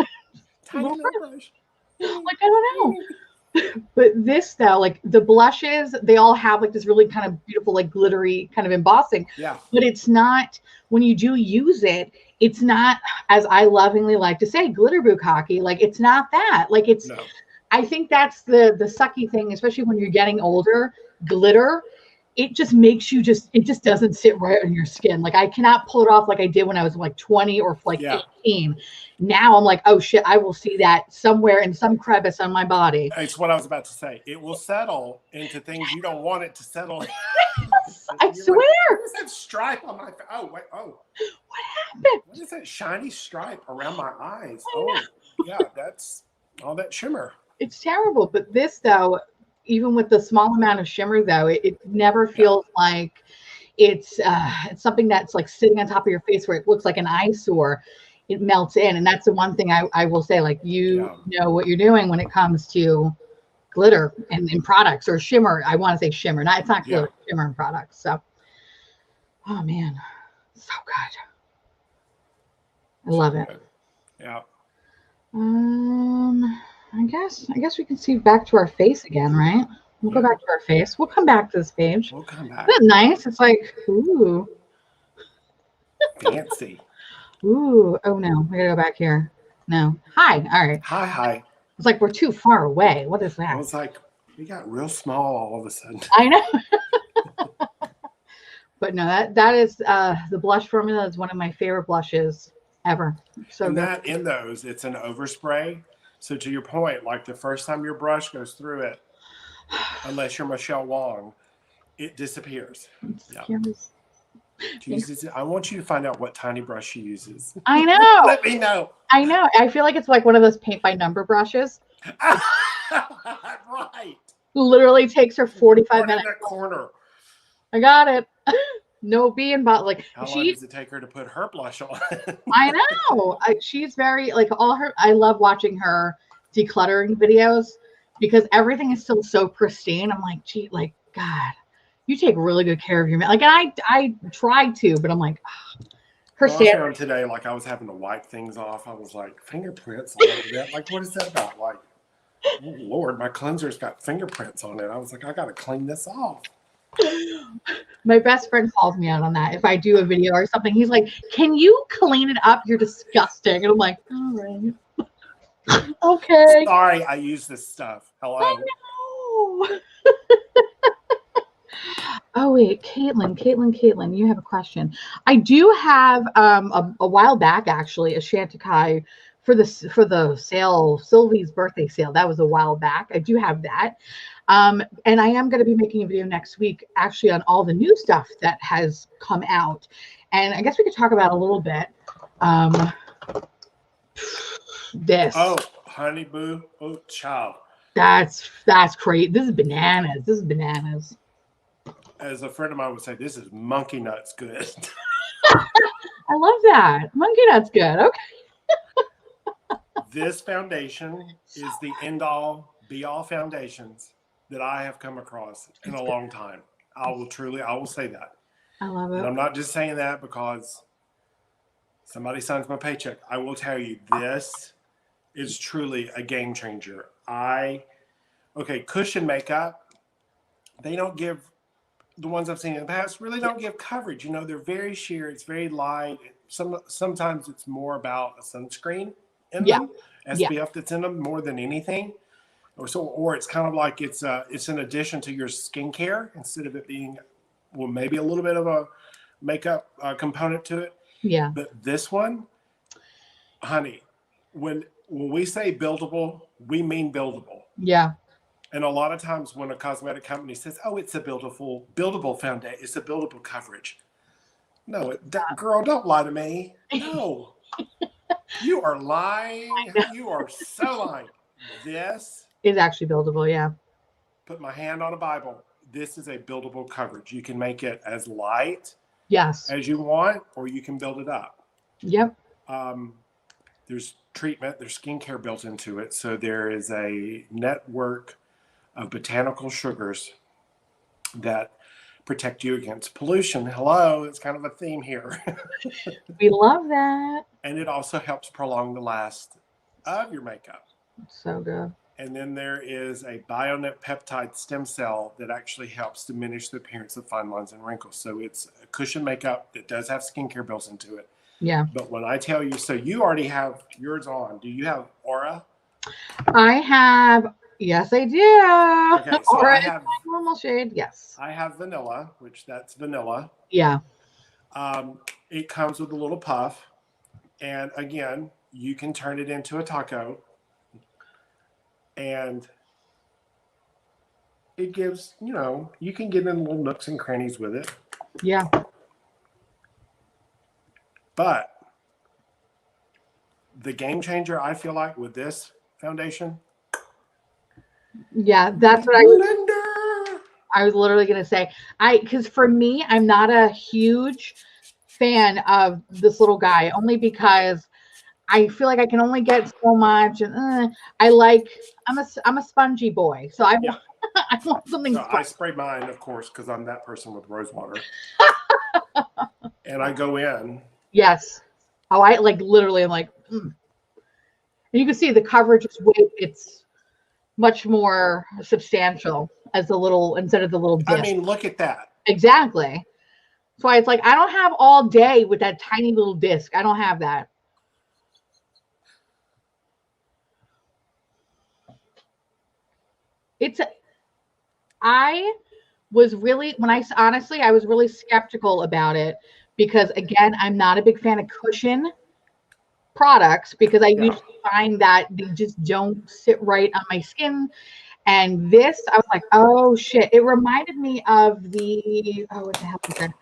Tiny little brush. Like, I don't know. But this, though, like the blushes, they all have like this really kind of beautiful, like glittery kind of embossing. Yeah. But it's not, when you do use it, it's not, as I lovingly like to say, glitter bukkake. Like, it's not that. Like, it's, no. I think that's the sucky thing, especially when you're getting older. Glitter it just makes you it just doesn't sit right on your skin. Like I cannot pull it off like I did when I was like 20 or like 18. Now I'm like, oh shit, I will see that somewhere in some crevice on my body. It's what I was about to say. It will settle into things you don't want it to settle. Yes, I swear. Like, what is that stripe on my face? Oh, wait. Oh. What happened? What is that shiny stripe around my eyes? Oh, yeah, that's all that shimmer. It's terrible. But this, though, even with the small amount of shimmer, though, it never feels like it's something that's like sitting on top of your face where it looks like an eyesore. It melts in. And that's the one thing I will say, like, you know what you're doing when it comes to glitter and in products or shimmer. I want to say shimmer. It's not glitter, shimmer in products. So, oh, man, so good. I love it. Yeah. I guess we can see back to our face again, right? We'll go back to our face. We'll come back to this page. We'll come back. Isn't it nice? It's like, ooh. Fancy. Ooh. Oh, no. We got to go back here. No. Hi. All right. Hi. It's like we're too far away. What is that? I was like, we got real small all of a sudden. I know. But no, that is the blush formula is one of my favorite blushes ever. So and that in those, it's an overspray. So to your point, like the first time your brush goes through it, unless you're Michelle Wong, it disappears. I want you to find out what tiny brush she uses. I know. Let me know. I know. I feel like it's like one of those paint by number brushes. Right. Literally takes her 45 minutes. In that corner. I got it. No being but like how long does it take her to put her blush on? I know. She's very like I love watching her decluttering videos because everything is still so pristine. I'm like, gee, like God, you take really good care of your like I tried to, but I'm like her standard today, like I was having to wipe things off. I was like, fingerprints all over that. Like, what is that about? Like, oh Lord, my cleanser's got fingerprints on it. I was like, I gotta clean this off. My best friend calls me out on that. If I do a video or something, he's like, can you clean it up? You're disgusting. And I'm like, all right. Okay. Sorry, I use this stuff. Hello. I know. Oh, wait, Caitlin, you have a question. I do have a while back, actually, a Chantecaille for the sale, Sylvie's birthday sale. That was a while back. I do have that. And I am going to be making a video next week, actually, on all the new stuff that has come out. And I guess we could talk about a little bit. This. Oh, honey boo. Oh, child. That's great. This is bananas. As a friend of mine would say, this is monkey nuts good. I love that. Monkey nuts good. Okay. This foundation is the end-all, be-all foundations that I have come across in a long time. I will say that. I love it. And I'm not just saying that because somebody signs my paycheck. I will tell you, this is truly a game changer. Cushion makeup, they don't give, the ones I've seen in the past really don't give coverage. You know, they're very sheer. It's very light. Sometimes it's more about a sunscreen in them, SPF that's in them more than anything. Or it's kind of like it's an addition to your skincare instead of it being, well, maybe a little bit of a makeup component to it. Yeah. But this one, honey, when we say buildable, we mean buildable. Yeah. And a lot of times when a cosmetic company says, "Oh, it's a buildable foundation, it's a buildable coverage," no, girl, don't lie to me. No, you are lying. You are so lying. This is actually buildable. Yeah. Put my hand on a Bible. This is a buildable coverage. You can make it as light, as you want, or you can build it up. Yep. There's treatment. There's skincare built into it. So there is a network of botanical sugars that protect you against pollution. Hello, it's kind of a theme here. We love that. And it also helps prolong the last of your makeup. So good. And then there is a bionet peptide stem cell that actually helps diminish the appearance of fine lines and wrinkles. So it's a cushion makeup that does have skincare built into it. Yeah. But when I tell you, so you already have yours on. Do you have Aura? I have, Yes, I do. Okay, so Or I it's have my normal shade. Yes. I have vanilla, which that's vanilla. Yeah. It comes with a little puff, and again, you can turn it into a taco, and it gives, you can get in little nooks and crannies with it. Yeah. But the game changer, I feel like, with this foundation. Yeah, that's what I was literally going to say. Because for me, I'm not a huge fan of this little guy, only because I feel like I can only get so much, and I'm a spongy boy, so I want I want something. So I spray mine, of course, because I'm that person with rose water, and I go in. Yes. Oh, I like literally. I'm like, and you can see the coverage is it's much more substantial as the little instead of the little disc. I mean, look at that. Exactly. That's why it's like I don't have all day with that tiny little disc. I don't have that. I was really I was really skeptical about it because again, I'm not a big fan of cushion products because I usually find that they just don't sit right on my skin. And this, I was like, oh shit. It reminded me of what the hell is that?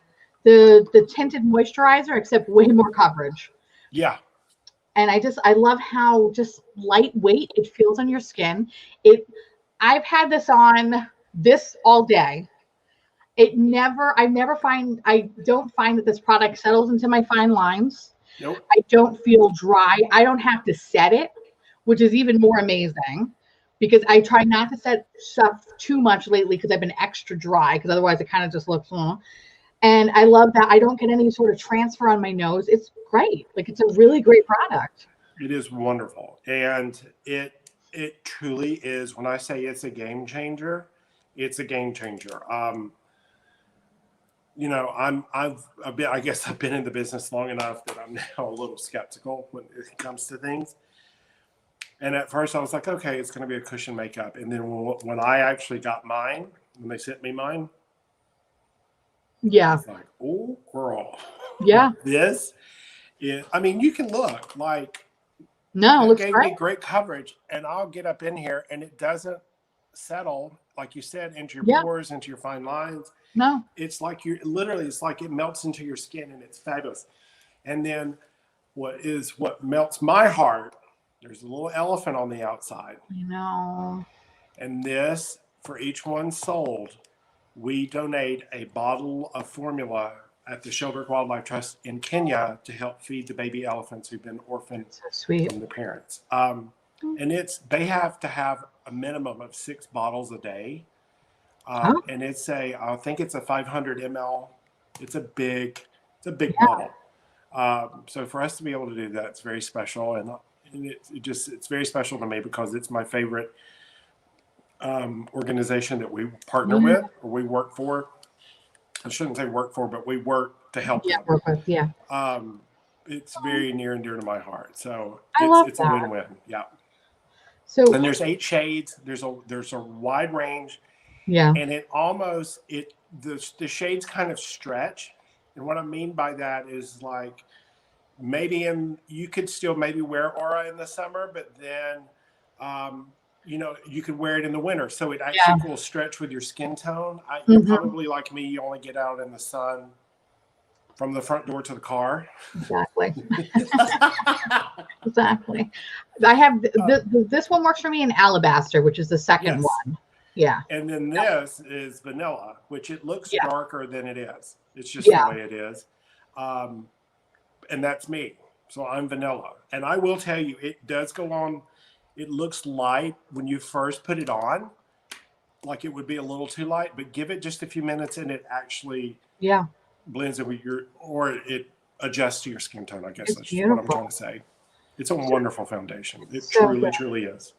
The tinted moisturizer, except way more coverage. Yeah. And I love how just lightweight it feels on your skin. I've had this on this all day. I don't find that this product settles into my fine lines. Nope. I don't feel dry. I don't have to set it, which is even more amazing because I try not to set stuff too much lately because I've been extra dry because otherwise it kind of just looks, and I love that I don't get any sort of transfer on my nose. It's great. Like it's a really great product. It is wonderful. And it truly is. When I say it's a game changer, it's a game changer. I guess I've been in the business long enough that I'm now a little skeptical when it comes to things. And at first I was like, okay, it's going to be a cushion makeup. And then when I actually got mine, when they sent me mine, yeah, I was like, oh girl, yeah, you can look like, no, it looks gave great. me great coverage, and I'll get up in here and it doesn't settle, like you said, into your pores, into your fine lines. No. It's like it's like it melts into your skin and it's fabulous. And then what melts my heart, there's a little elephant on the outside. I know. And this, for each one sold, we donate a bottle of formula at the Sheldrake Wildlife Trust in Kenya to help feed the baby elephants who've been orphaned from their parents. And they have to have a minimum of 6 bottles a day. And I think it's a 500 ml. It's a big bottle. So for us to be able to do that, it's very special. And it's very special to me because it's my favorite organization that we partner with or we work for. I shouldn't say work for, but we work to help them. Work with, it's very near and dear to my heart. So it's a win-win. Yeah. And there's 8 shades. There's a wide range. Yeah. And the shades kind of stretch. And what I mean by that is like you could still maybe wear Aura in the summer, but then you could wear it in the winter. So it actually will stretch with your skin tone. You're probably like me, you only get out in the sun from the front door to the car. Exactly. Exactly. I have this one works for me in Alabaster, which is the second one. Yeah. And then this is vanilla, which it looks darker than it is. It's just the way it is. And that's me. So I'm vanilla. And I will tell you, it does go on. It looks light when you first put it on, like it would be a little too light, but give it just a few minutes and it actually blends in with or it adjusts to your skin tone, I guess. That's what I'm trying to say. It's a wonderful foundation. It truly is.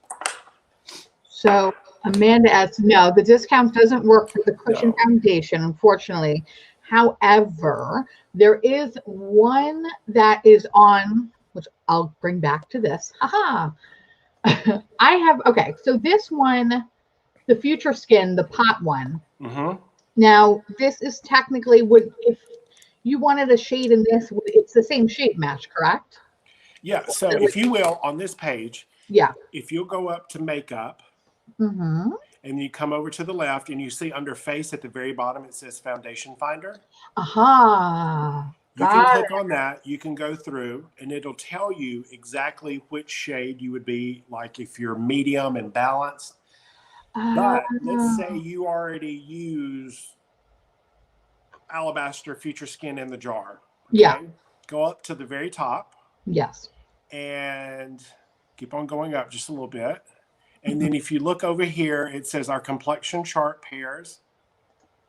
So Amanda asks, no, the discount doesn't work for the cushion foundation, unfortunately. However, there is one that is on, which I'll bring back to this. I have, okay, so this one, the Future Skin, the pot one. Mm-hmm. Now, this is technically, would if you wanted a shade in this, it's the same shade match, correct? Yeah. So if you will, on this page, Yeah. if you'll go up to makeup, Mm-hmm. and you come over to the left, and you see under face at the very bottom, it says Foundation Finder. Aha. You can Got click on that. You can go through, and it'll tell you exactly which shade you would be, like if you're medium and balanced. But let's say you already use Alabaster Future Skin in the jar. Okay? Yeah. Go up to the very top. Yes. And keep on going up just a little bit. And then if you look over here, it says our complexion chart pairs.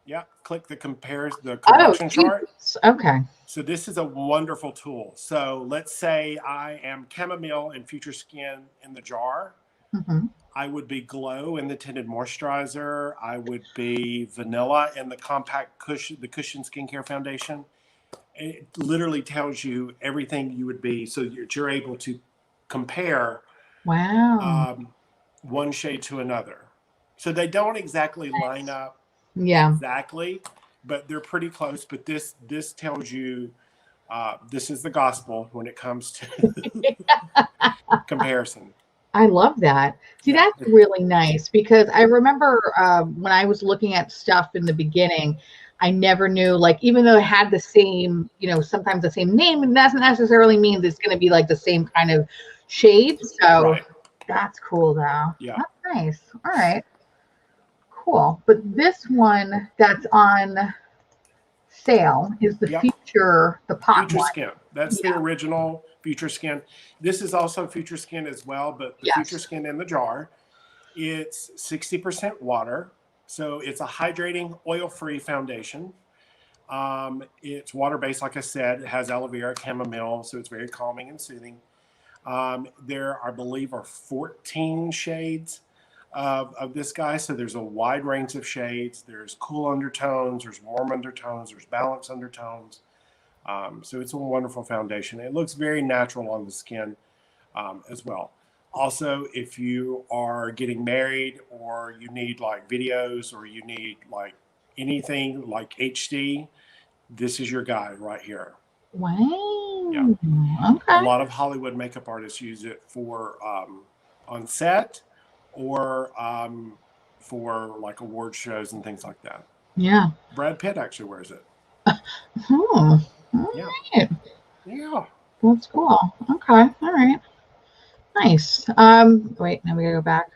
Yeah, click the complexion chart. Okay. So this is a wonderful tool. So let's say I am chamomile and Future Skin in the jar. Mm-hmm. I would be glow in the tinted moisturizer. I would be vanilla in the compact cushion, the Cushion Skincare Foundation. It literally tells you everything you would be, so you're able to compare. Wow. One shade to another. So they don't exactly line up exactly, but they're pretty close. But this tells you this is the gospel when it comes to comparison. I love that. See, Yeah. that's really nice because I remember when I was looking at stuff in the beginning, I never knew, like, even though it had the same, sometimes the same name, it doesn't necessarily mean it's going to be like the same kind of shade. So that's cool, though. Yeah. That's nice. All right. Cool. But this one that's on sale is the the pot Future one. Skin. That's the original Future Skin. This is also Future Skin as well, but the Future Skin in the jar, it's 60% water. So it's a hydrating, oil-free foundation. It's water-based, like I said. It has aloe vera, chamomile, so it's very calming and soothing. There, I believe, are 14 shades of this guy. So there's a wide range of shades. There's cool undertones, there's warm undertones, there's balanced undertones. So it's a wonderful foundation. It looks very natural on the skin as well. Also, if you are getting married or you need like videos or you need like anything like HD, this is your guy right here. Wow. Yeah. Okay. A lot of Hollywood makeup artists use it for on set or for like award shows and things like that. Yeah. Brad Pitt actually wears it. Oh. Yeah. Right. Yeah. That's cool. Okay. All right. Nice. Wait, now we gotta go back.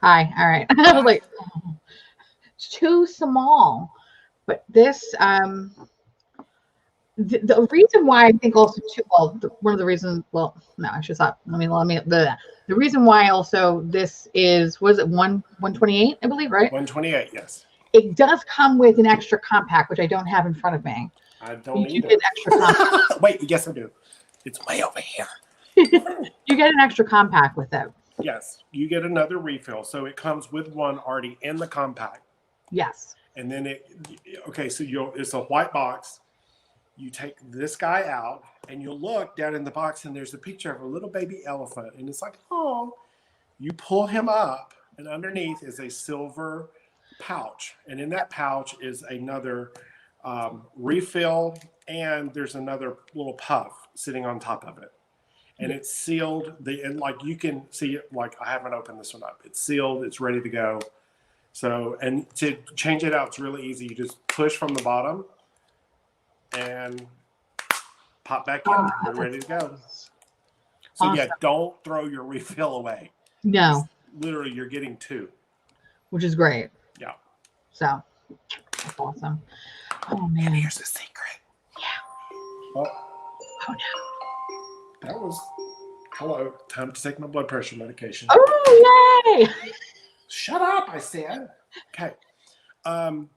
Hi. All right. I was like, it's too small. But this, the reason why I think also too, one of the reasons, no, I should stop. The reason why also this was it 128, I believe, right? 128, yes. It does come with an extra compact, which I don't have in front of me. I don't either. Get extra compact. Wait, yes, I do. It's way over here. You get an extra compact with it. Yes, you get another refill. So it comes with one already in the compact. Yes. And then it's a white box. You take this guy out and you'll look down in the box and there's a picture of a little baby elephant. And it's like, oh, you pull him up and underneath is a silver pouch. And in that pouch is another refill, and there's another little puff sitting on top of it. And it's sealed. And like you can see it, like I haven't opened this one up. It's sealed, it's ready to go. So, and to change it out, it's really easy. You just push from the bottom and pop back in. You're ready to go. So awesome. Yeah, don't throw your refill away. No. Literally, you're getting two. Which is great. Yeah. So, that's awesome. Oh, man. And here's the secret. Yeah. Oh, no. That was, hello, time to take my blood pressure medication. Oh, yay! Shut up, I said. Okay. You can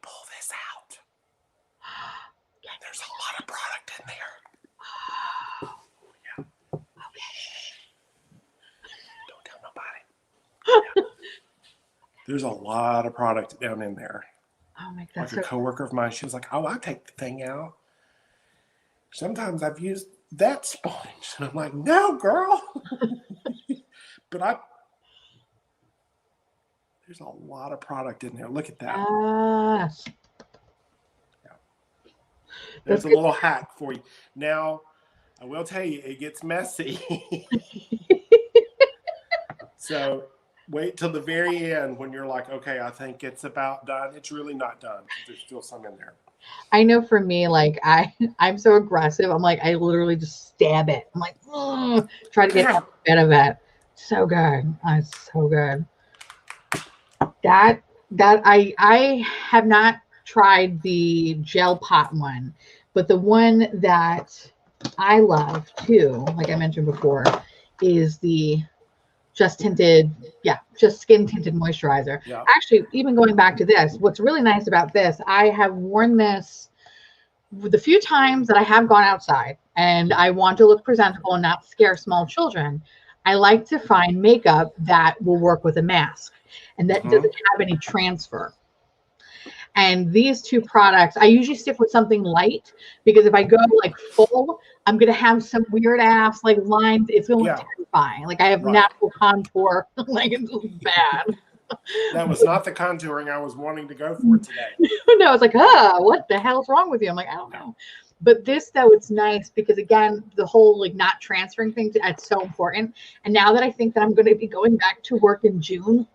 pull this out. There's a lot of product in there. Yeah. Okay. Don't tell nobody. Yeah. There's a lot of product down in there. Oh my God. Like a coworker of mine, she was like, oh, I take the thing out. Sometimes I've used that sponge. And I'm like, no, girl. But there's a lot of product in there. Look at that. Yes. Yeah. There's a little hack for you. Now, I will tell you, it gets messy. So wait till the very end when you're like, okay, I think it's about done. It's really not done. There's still some in there. I know for me, like I'm so aggressive. I'm like, I literally just stab it. I'm like, try to get every bit of it. So good. It's so good. That I have not tried the gel pot one, but the one that I love too, like I mentioned before, is the just skin tinted moisturizer. Yeah. Actually, even going back to this, what's really nice about this, I have worn this the few times that I have gone outside and I want to look presentable and not scare small children. I like to find makeup that will work with a mask and that doesn't have any transfer. And these two products, I usually stick with something light because if I go like full, I'm going to have some weird ass like lines. It's going to look terrifying. Like I have natural contour. Like it's bad. That was not the contouring I was wanting to go for today. No, it's like, what the hell's wrong with you? I'm like, I don't know. But this, though, it's nice because, again, the whole like not transferring things, it's so important. And now that I think that I'm going to be going back to work in June,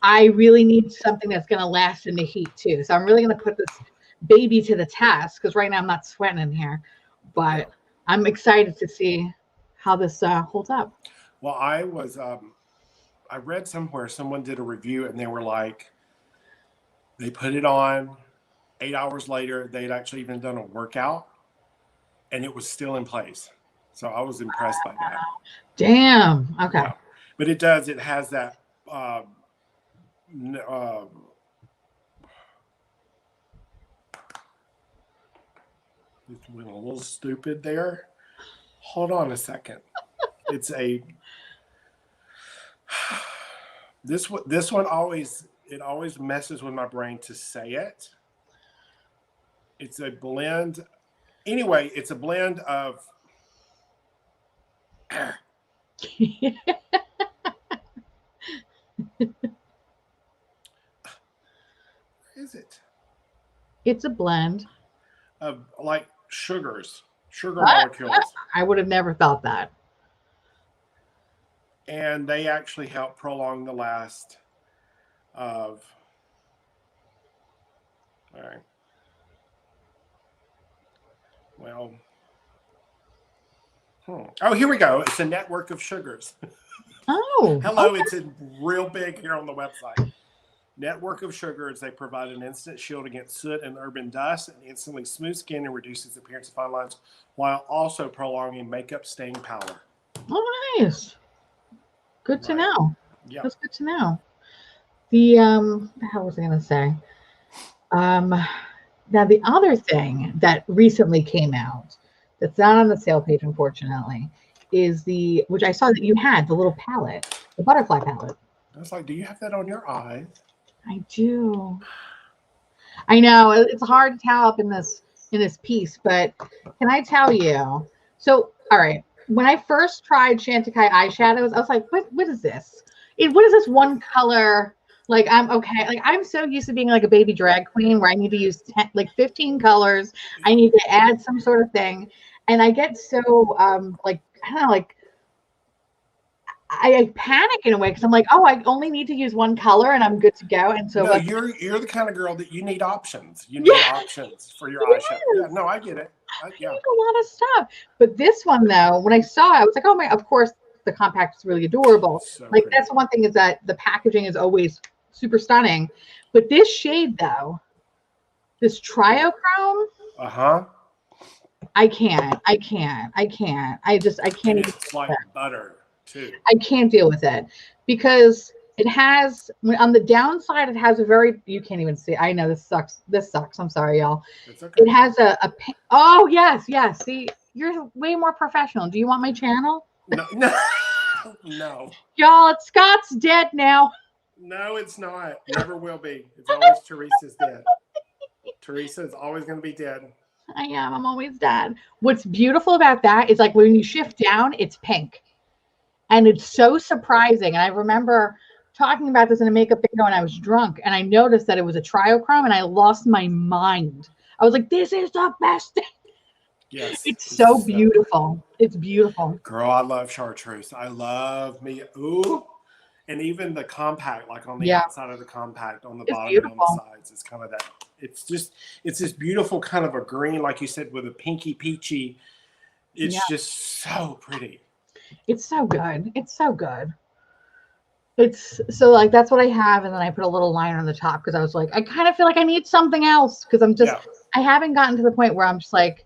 I really need something that's going to last in the heat, too. So I'm really going to put this baby to the test because right now I'm not sweating in here. But I'm excited to see how this holds up. Well, I read somewhere someone did a review and they were like, they put it on 8 hours later, they'd actually even done a workout and it was still in place. So I was impressed by that. Damn. Okay. Yeah. But it has that, it went a little stupid there. Hold on a second. It's this one always messes with my brain to say it. It's a blend. Anyway, it's a blend of. Where is it? It's a blend of like sugar molecules. I would have never thought that. And they actually help prolong the last of. All right. Well. Oh, here we go. It's a network of sugars. Oh. Hello. Okay. It's in real big here on the website. Network of sugars. They provide an instant shield against soot and urban dust and instantly smooth skin and reduces the appearance of fine lines while also prolonging makeup staying power. Oh, nice. Good to know. Yeah. That's good to know. The hell was I going to say? Now the other thing that recently came out that's not on the sale page, unfortunately, is which I saw that you had, the little palette, the butterfly palette. I was like, do you have that on your eye? I do. I know it's hard to tell up in this piece, but can I tell you? So, all right. When I first tried Chantecaille eyeshadows, I was like, what is this? What is this one color? Like, I'm okay. Like, I'm so used to being like a baby drag queen where I need to use 15 colors. I need to add some sort of thing. And I get so, like, I don't know, like, I panic in a way because I'm like, oh, I only need to use one color and I'm good to go. And so, no, you're the kind of girl that you need options. You need options for your eyeshadow. Yeah, no, I get it. I need a lot of stuff. But this one, though, when I saw it, I was like, oh my, of course, the compact is really adorable. So like, pretty. That's the one thing is that the packaging is always super stunning. But this shade, though, this triochrome. I can't. It's like butter. Too. I can't deal with it because it has on the downside. It has a very you can't even see. I know this sucks. I'm sorry, y'all. It's okay. It has a oh yes. See, you're way more professional. Do you want my channel? No. No. Y'all, it's Scott's dead now. No, it's not. Never will be. It's always Theresa's dead. Teresa is always going to be dead. I am. I'm always dead. What's beautiful about that is like when you shift down, it's pink. And it's so surprising. And I remember talking about this in a makeup video when I was drunk, and I noticed that it was a triochrome, and I lost my mind. I was like, this is the best thing. Yes. It's so beautiful. It's beautiful. Girl, I love chartreuse. I love me. Ooh. And even the compact, like on the outside of the compact, on the bottom and on the sides, it's kind of that. It's this beautiful kind of a green, like you said, with a pinky peachy. It's just so pretty. It's so good. It's so good. It's so like that's what I have, and then I put a little liner on the top because I was like, I kind of feel like I need something else because I'm just I haven't gotten to the point where I'm just like,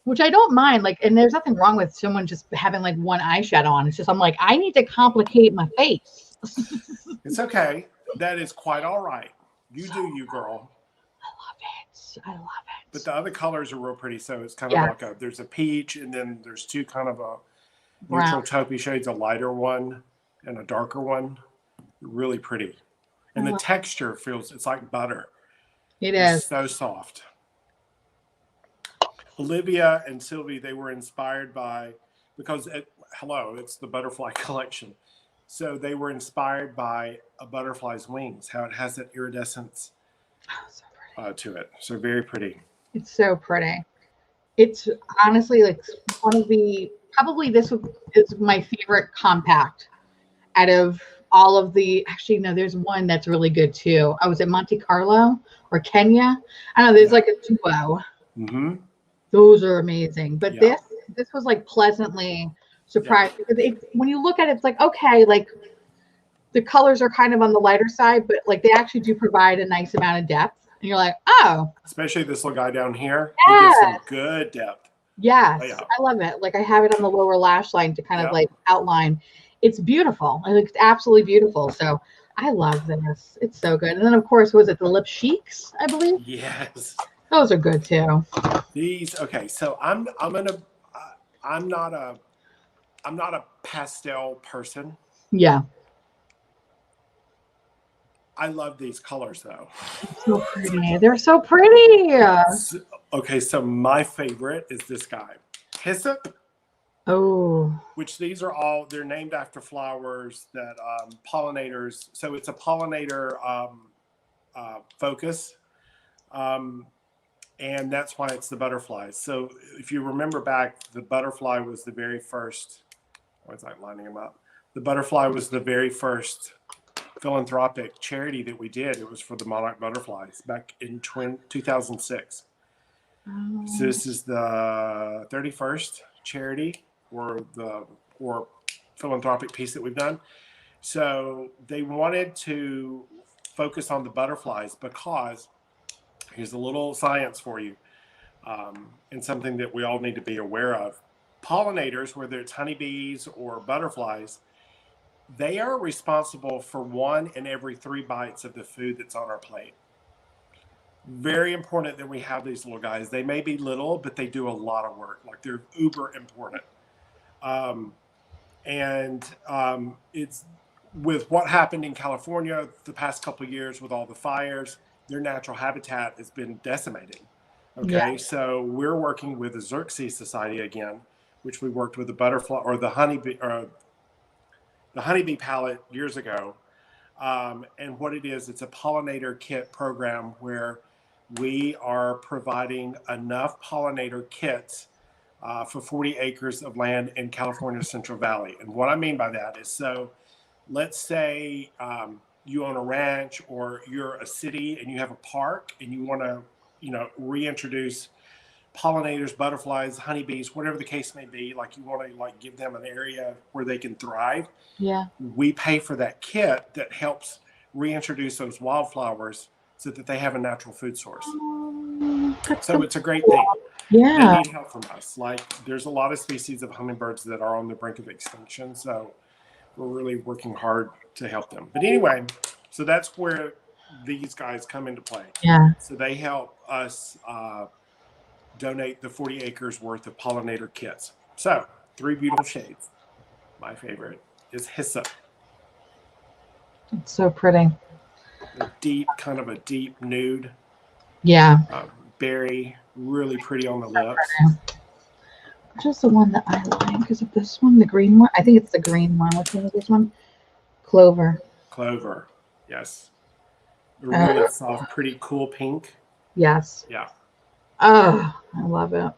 which I don't mind, like, and there's nothing wrong with someone just having like one eyeshadow on. It's just I'm like, I need to complicate my face. It's okay. That is quite all right. You do you, girl. I love it. But the other colors are real pretty. So it's kind of like there's a peach, and then there's two kind of a neutral taupey shades, a lighter one and a darker one. Really pretty. And the texture it's like butter. It's so soft. Olivia and Sylvie, they were inspired by, because it's the butterfly collection. So they were inspired by a butterfly's wings, how it has that iridescence to it. So very pretty. It's so pretty. It's honestly like one of the, probably this is my favorite compact out of all of the, actually, no, there's one that's really good too. I was at Monte Carlo or Kenya. I don't know, there's like a duo. Mm-hmm. Those are amazing. But this was like pleasantly surprised because when you look at it, it's like, okay, like the colors are kind of on the lighter side, but like they actually do provide a nice amount of depth. And you're like, oh. Especially this little guy down here. He gives some good depth. Yes. I love it. Like I have it on the lower lash line to kind of like outline. It's beautiful. It's absolutely beautiful. So I love this. It's so good. And then of course, was it the Lip Chics, I believe? Yes. Those are good too. These, okay. So I'm not a pastel person. Yeah. I love these colors though. So pretty. They're so pretty. Okay, so my favorite is this guy, Hyssop. Oh. Which these are all, they're named after flowers that pollinators. So it's a pollinator focus. And that's why it's the butterflies. So if you remember back, the butterfly was the very first, I was like lining them up. The butterfly was the very first philanthropic charity that we did. It was for the monarch butterflies back in 2006. So this is the 31st charity or philanthropic piece that we've done. So they wanted to focus on the butterflies because here's a little science for you, and something that we all need to be aware of. Pollinators, whether it's honeybees or butterflies, they are responsible for 1 in every 3 bites of the food that's on our plate. Very important that we have these little guys. They may be little, but they do a lot of work. Like they're uber important. It's with what happened in California the past couple of years with all the fires, their natural habitat has been decimated. Okay, so we're working with the Xerxes Society again, which we worked with the butterfly or the honeybee palette years ago. And what it is, it's a pollinator kit program where we are providing enough pollinator kits for 40 acres of land in California's Central Valley. And what I mean by that is, so let's say you own a ranch or you're a city and you have a park and you want to, reintroduce pollinators, butterflies, honeybees, whatever the case may be, like you want to like give them an area where they can thrive. Yeah. We pay for that kit that helps reintroduce those wildflowers so that they have a natural food source. So it's a great thing. Yeah. They need help from us. Like there's a lot of species of hummingbirds that are on the brink of extinction. So we're really working hard to help them. But anyway, so that's where these guys come into play. Yeah. So they help us donate the 40 acres worth of pollinator kits. So 3 beautiful shades. My favorite is Hyssop. It's so pretty. Kind of a deep nude. Yeah. Berry, really pretty on the lips. Which is the one that I like? Is it this one, the green one? I think it's the green one. What's the name of this one? Clover. Clover. Yes. A really soft, pretty cool pink. Yes. Yeah. Oh, I love it.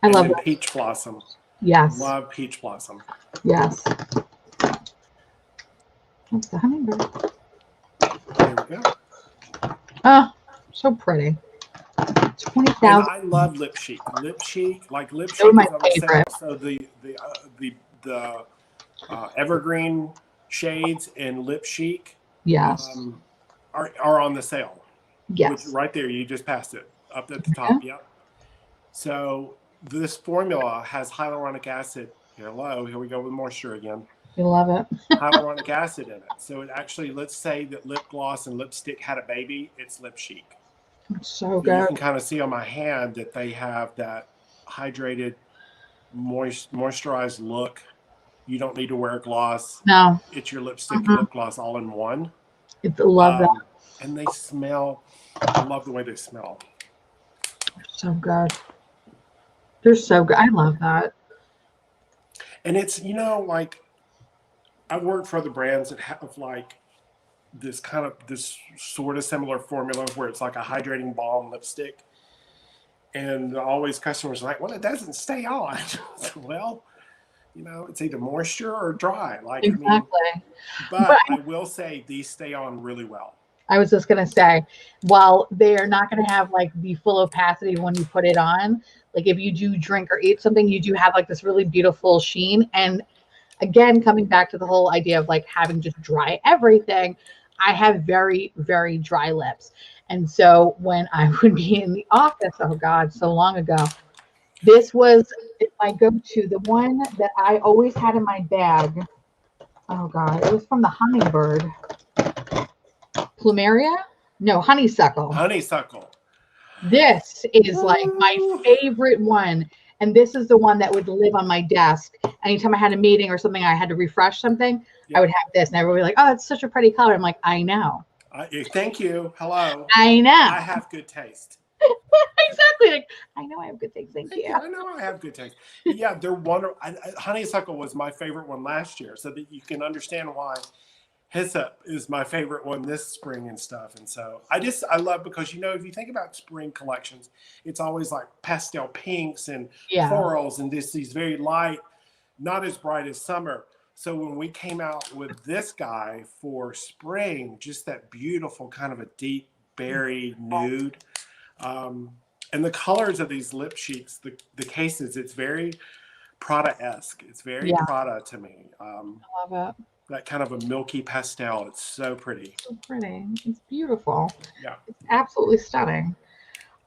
I love it. Peach blossom. Yes. Love peach blossom. Yes. That's the hummingbird. There we go. Oh, so pretty. 20,000. And I love Lip Chic. Lip Chic, like Lip Chic is on sale. So the evergreen shades in Lip Chic, yes, are on the sale. Yes. Which right there, you just passed it up at the top. Yep. So this formula has hyaluronic acid. Hello, here we go with moisture again. You love it. Hyaluronic acid in it. So it actually, let's say that lip gloss and lipstick had a baby, it's Lip Chic. So good. You can kind of see on my hand that they have that hydrated, moisturized look. You don't need to wear a gloss. No. It's your lipstick and lip gloss all in one. Love that. And they smell, I love the way they smell. So good. They're so good. I love that. And it's, like, I've worked for other brands that have like this sort of similar formula where it's like a hydrating balm lipstick. And always customers are like, well, it doesn't stay on. Well, it's either moisture or dry. Like, exactly. But I will say these stay on really well. I was just going to say, while they are not going to have like the full opacity when you put it on, like if you do drink or eat something, you do have like this really beautiful sheen. And again, coming back to the whole idea of like having just dry everything, I have very, very dry lips. And so when I would be in the office, oh God, so long ago, this was, if I go to the one that I always had in my bag, oh God, it was from the hummingbird. Plumeria? No, honeysuckle. Honeysuckle. This is like my favorite one. And this is the one that would live on my desk. Anytime I had a meeting or something, I had to refresh something, I would have this. And everybody would be like, oh, it's such a pretty color. I'm like, I know. Thank you. Hello. I know. I have good taste. Exactly. Like, I know I have good taste. Thank you. I know I have good taste. Yeah, they're wonderful. Honeysuckle was my favorite one last year, so that you can understand why Hyssop is my favorite one this spring and stuff. And so I love, because, if you think about spring collections, it's always like pastel pinks and corals and these very light, not as bright as summer. So when we came out with this guy for spring, just that beautiful kind of a deep berry nude. And the colors of these lip cheeks, the cases, it's very Prada-esque. It's very Prada to me. I love it. That kind of a milky pastel. It's so pretty. So pretty. It's beautiful. Yeah. It's absolutely stunning.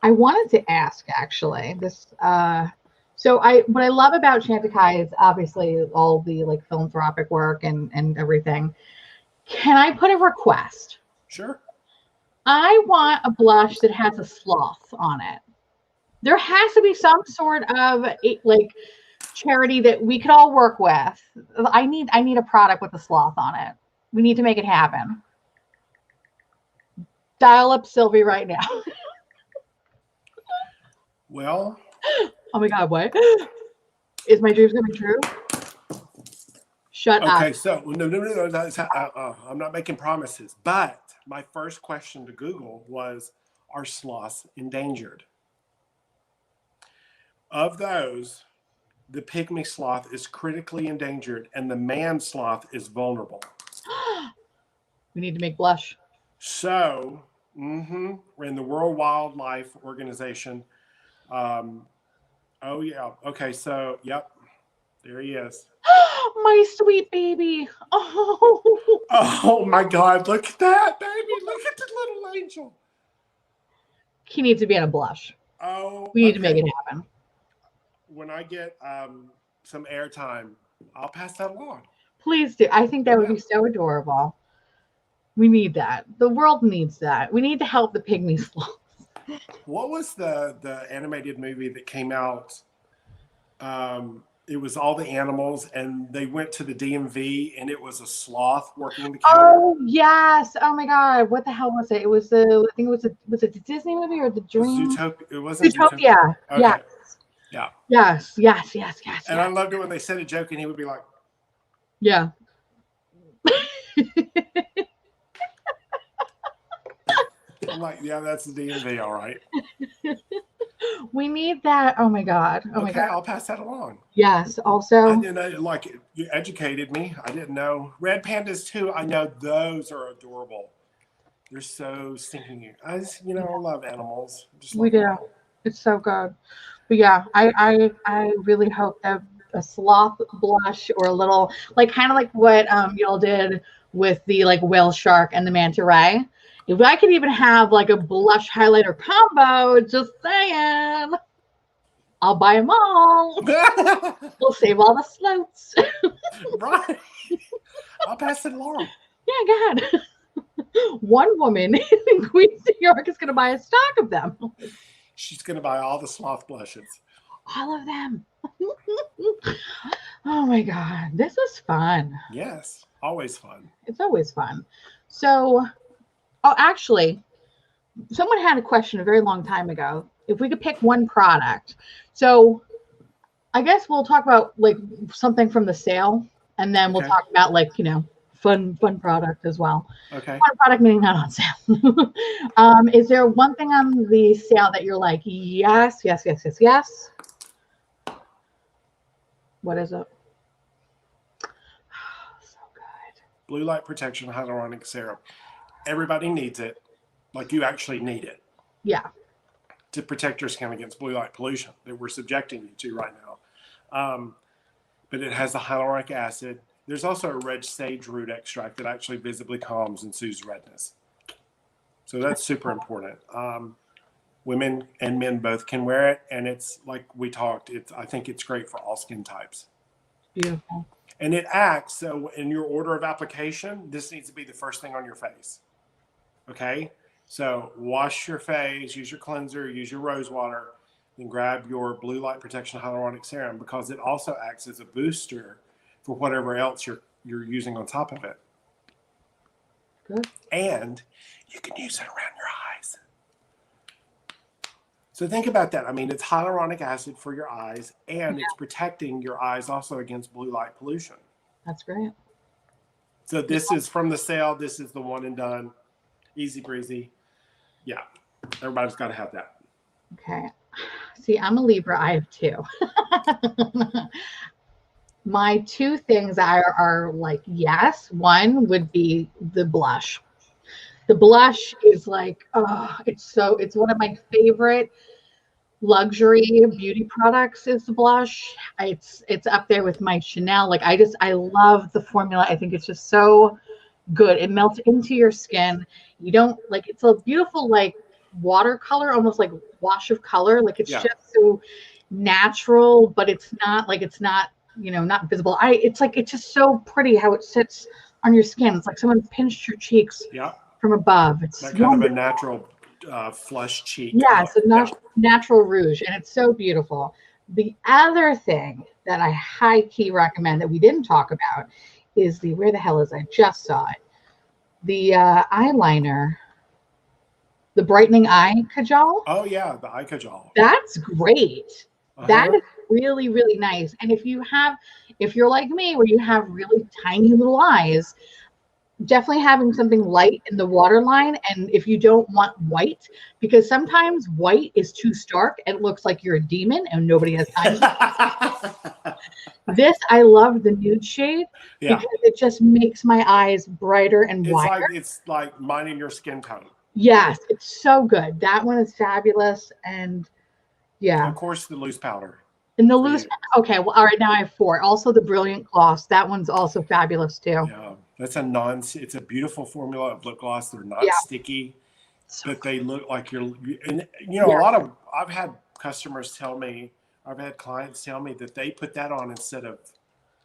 I wanted to ask, actually, this. So what I love about Chantecaille is obviously all the like philanthropic work and everything. Can I put a request? Sure. I want a blush that has a sloth on it. There has to be some sort of like charity that we could all work with. I need a product with a sloth on it. We need to make it happen. Dial up Sylvie right now. Well. Oh my God, what? Is my dreams coming true? Shut up. Okay, so no. I'm not making promises. But my first question to Google was, are sloths endangered? Of those, the pygmy sloth is critically endangered and the man sloth is vulnerable. We need to make blush. So, we're in the World Wildlife Organization. Oh, yeah. Okay, so, yep. There he is. My sweet baby. Oh, my God. Look at that, baby. Look at the little angel. He needs to be in a blush. Oh, we need to make it happen. When I get some airtime, I'll pass that along. Please do. I think that would be so adorable. We need that. The world needs that. We need to help the pygmy sloths. What was the animated movie that came out? It was all the animals, and they went to the DMV, and it was a sloth working the counter. Oh yes! Oh my God! What the hell was it? It was I think it was a Disney movie or the Dream? It wasn't Zootopia. Okay. Yeah. Yeah. Yes. And I loved it when they said a joke and he would be like, yeah. I'm like, yeah, that's the DMV, all right. We need that. Oh my God. Oh my Okay, God. I'll pass that along. Yes. Also, I didn't know, like, you educated me. I didn't know. Red pandas too. I know those are adorable. They're so stinking. I love animals. we do. It's so good. But yeah, I really hope that a sloth blush or a little like kind of like what y'all did with the like whale shark and the manta ray. If I could even have like a blush highlighter combo, just saying, I'll buy them all. We'll save all the sloats. Right. I'll pass it along. Yeah, go ahead. One woman in Queens, New York is going to buy a stock of them. She's going to buy all the sloth blushes. All of them. Oh my God. This is fun. Yes. Always fun. It's always fun. So, actually, someone had a question a very long time ago. If we could pick one product. So, I guess we'll talk about like something from the sale and then we'll talk about like, fun product as well. Okay. Fun product meaning not on sale. Is there one thing on the sale that you're like, yes? What is it? So good. Blue light protection hyaluronic serum. Everybody needs it. Like you actually need it. Yeah. To protect your skin against blue light pollution that we're subjecting you to right now. But it has the hyaluronic acid. There's also a red sage root extract that actually visibly calms and soothes redness. So that's super important. Women and men both can wear it. And it's like we talked, I think it's great for all skin types. Beautiful. And it acts, so in your order of application, this needs to be the first thing on your face. Okay? So wash your face, use your cleanser, use your rose water, then grab your blue light protection hyaluronic serum because it also acts as a booster for whatever else you're using on top of it. Good. And you can use it around your eyes. So think about that. I mean, it's hyaluronic acid for your eyes, and it's protecting your eyes also against blue light pollution. That's great. So this is from the sale. This is the one and done. Easy breezy. Yeah. Everybody's got to have that. Okay. See, I'm a Libra. I have two. My two things are like, yes. One would be the blush. The blush is like, it's one of my favorite luxury beauty products is the blush. It's up there with my Chanel. Like I love the formula. I think it's just so good. It melts into your skin. You don't like, it's a beautiful like watercolor, almost like wash of color. Like it's just so natural, but it's not not visible. It's just so pretty how it sits on your skin. It's like someone pinched your cheeks from above. It's that kind of a natural flush cheek. Yeah, it's a natural rouge, and it's so beautiful. The other thing that I high key recommend that we didn't talk about is where the hell is I just saw it? The eyeliner, the brightening eye kajal. Oh yeah, the eye kajal. That's great. That is really, really nice. And if you're like me, where you have really tiny little eyes, definitely having something light in the waterline. And if you don't want white, because sometimes white is too stark and it looks like you're a demon and nobody has time. This, I love the nude shade because it just makes my eyes brighter and wider. It's like minding your skin tone. Yes, it's so good. That one is fabulous. And yeah. Of course, the loose powder. And the loose, okay, well, all right, now I have 4. Also the Brilliant Gloss. That one's also fabulous too. Yeah, that's it's a beautiful formula of lip gloss. They're not sticky, but they look like a lot of, I've had customers tell me, I've had clients tell me that they put that on instead of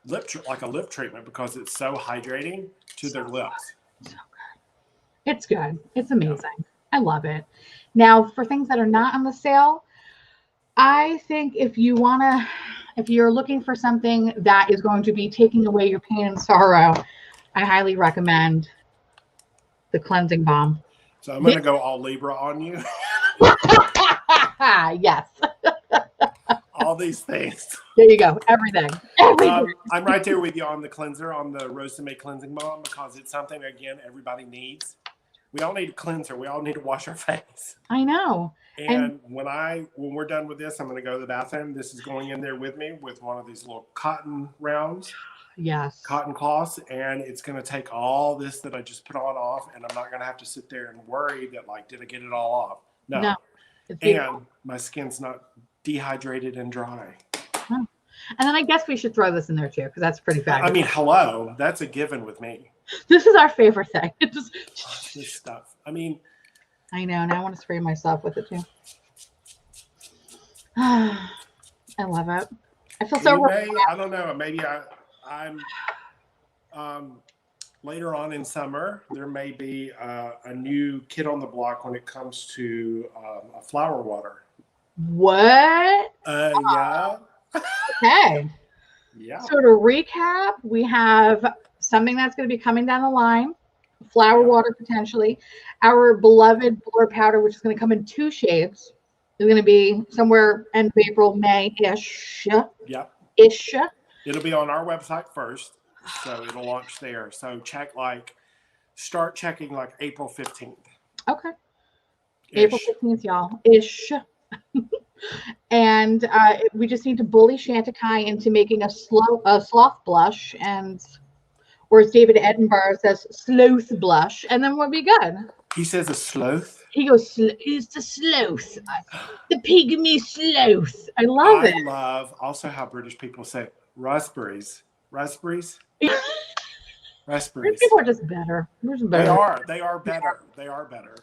like a lip treatment because it's so hydrating to their lips. So good. It's good. It's amazing. I love it. Now, for things that are not on the sale, I think if you're looking for something that is going to be taking away your pain and sorrow, I highly recommend the cleansing balm. So I'm going to go all Libra on you. Yes. all these things. There you go. Everything. I'm right there with you on the cleanser, on the Rose-to-Make cleansing balm, because it's something, again, everybody needs. We all need a cleanser. We all need to wash our face. I know. And when we're done with this, I'm going to go to the bathroom. This is going in there with me with one of these little cotton rounds. Yes. Cotton cloths. And it's going to take all this that I just put on off. And I'm not going to have to sit there and worry that, like, did I get it all off? No. And my skin's not dehydrated and dry. And then I guess we should throw this in there too, because that's pretty fabulous. I mean, hello. That's a given with me. This is our favorite thing. This stuff. I mean, I know, and I want to spray myself with it too. I love it. I feel so. I don't know. Maybe I'm. Later on in summer, there may be a new kid on the block when it comes to a flower water. What? Yeah. Okay. Yeah. So to recap, we have something that's going to be coming down the line, flower water potentially. Our beloved blur powder, which is going to come in 2 shades, is going to be somewhere end of April, May-ish. Yeah. Ish. It'll be on our website first, so it'll launch there. So start checking like April 15th. Okay. April 15th, y'all. Ish. And we just need to bully Chantecaille into making a sloth blush, or as David Edinburgh says, sloth blush, and then we'll be good. He says a sloth? He goes, it's the sloth. The pygmy sloth. I love it. I love also how British people say raspberries. Raspberries? Raspberries. People are just better. They are. They are better. They are better.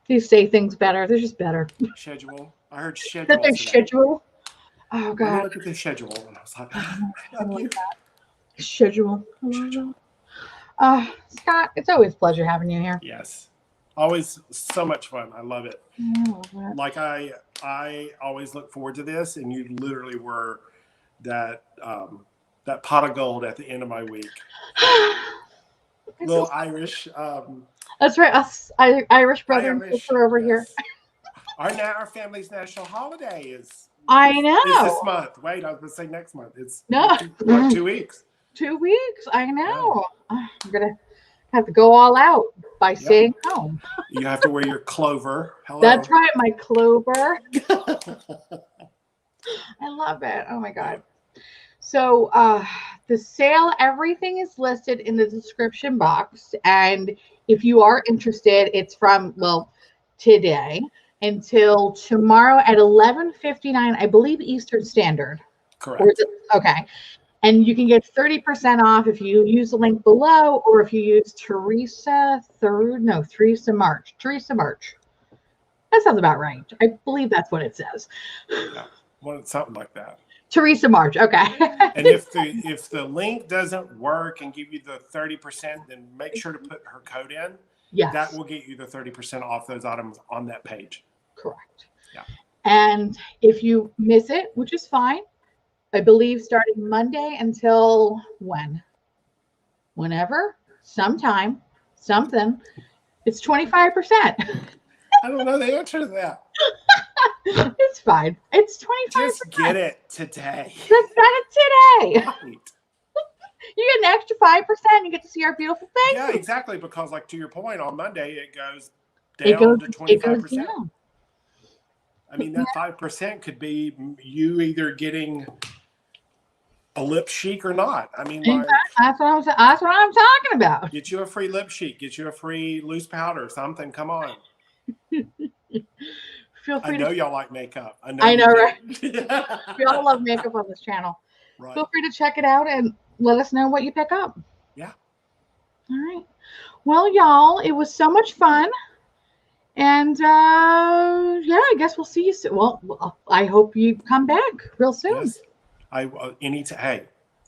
They say things better. They're just better. Schedule. I heard schedule. That their schedule. Oh God. Look at the schedule. And I was like, I like that. Schedule. Scott, it's always a pleasure having you here. Yes. Always so much fun. I love it. I love it. Like I always look forward to this, and you literally were that pot of gold at the end of my week. Little Irish. That's right. Us Irish brother and sister over here. Our family's national holiday is. I know. It's this month. Wait, I was going to say next month. It's no 2 weeks. 2 weeks. I know. Yeah. I'm gonna have to go all out by staying home. You have to wear your clover. Hello. That's right, my clover. I love it. Oh my God. So the sale, everything is listed in the description box. And if you are interested, it's from, today until tomorrow at 11:59, I believe, Eastern Standard. Correct. Okay. And you can get 30% off if you use the link below, or if you use Theresa March. Theresa March. That sounds about right. I believe that's what it says. Yeah. Well, it's something like that. Theresa March. Okay. And if the link doesn't work and give you the 30%, then make sure to put her code in. Yes. That will get you the 30% off those items on that page. Correct. Yeah. And if you miss it, which is fine, I believe starting Monday until whenever, sometime, something, it's 25%. I don't know the answer to that. It's fine. It's 25%. Just get it today. Just get it today. Right. You get an extra 5%. You get to see our beautiful face. Yeah, exactly. Because, like, to your point, on Monday it goes down to 25%. It goes down. I mean, that 5% could be you either getting a lip cheek or not. I mean, like, that's what I'm talking about. Get you a free lip cheek. Get you a free loose powder. Something. Come on. Feel free. I know y'all like makeup. I know, right? We all love makeup on this channel. Right. Feel free to check it out and let us know what you pick up. Yeah. All right. Well, y'all, it was so much fun. And I guess we'll see you soon. Well, I hope you come back real soon. Yes. Hey,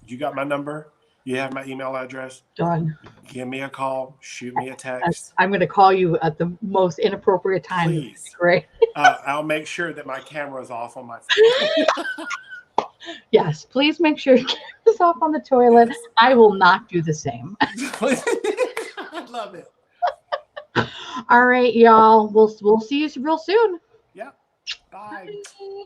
you got my number? You have my email address? Done. Give me a call. Shoot me a text. I'm going to call you at the most inappropriate time. Please. Great. I'll make sure that my camera is off on my phone. Yes, please make sure your camera's off on the toilet. I will not do the same. I love it. All right, y'all. We'll see you real soon. Yeah. Bye. Bye.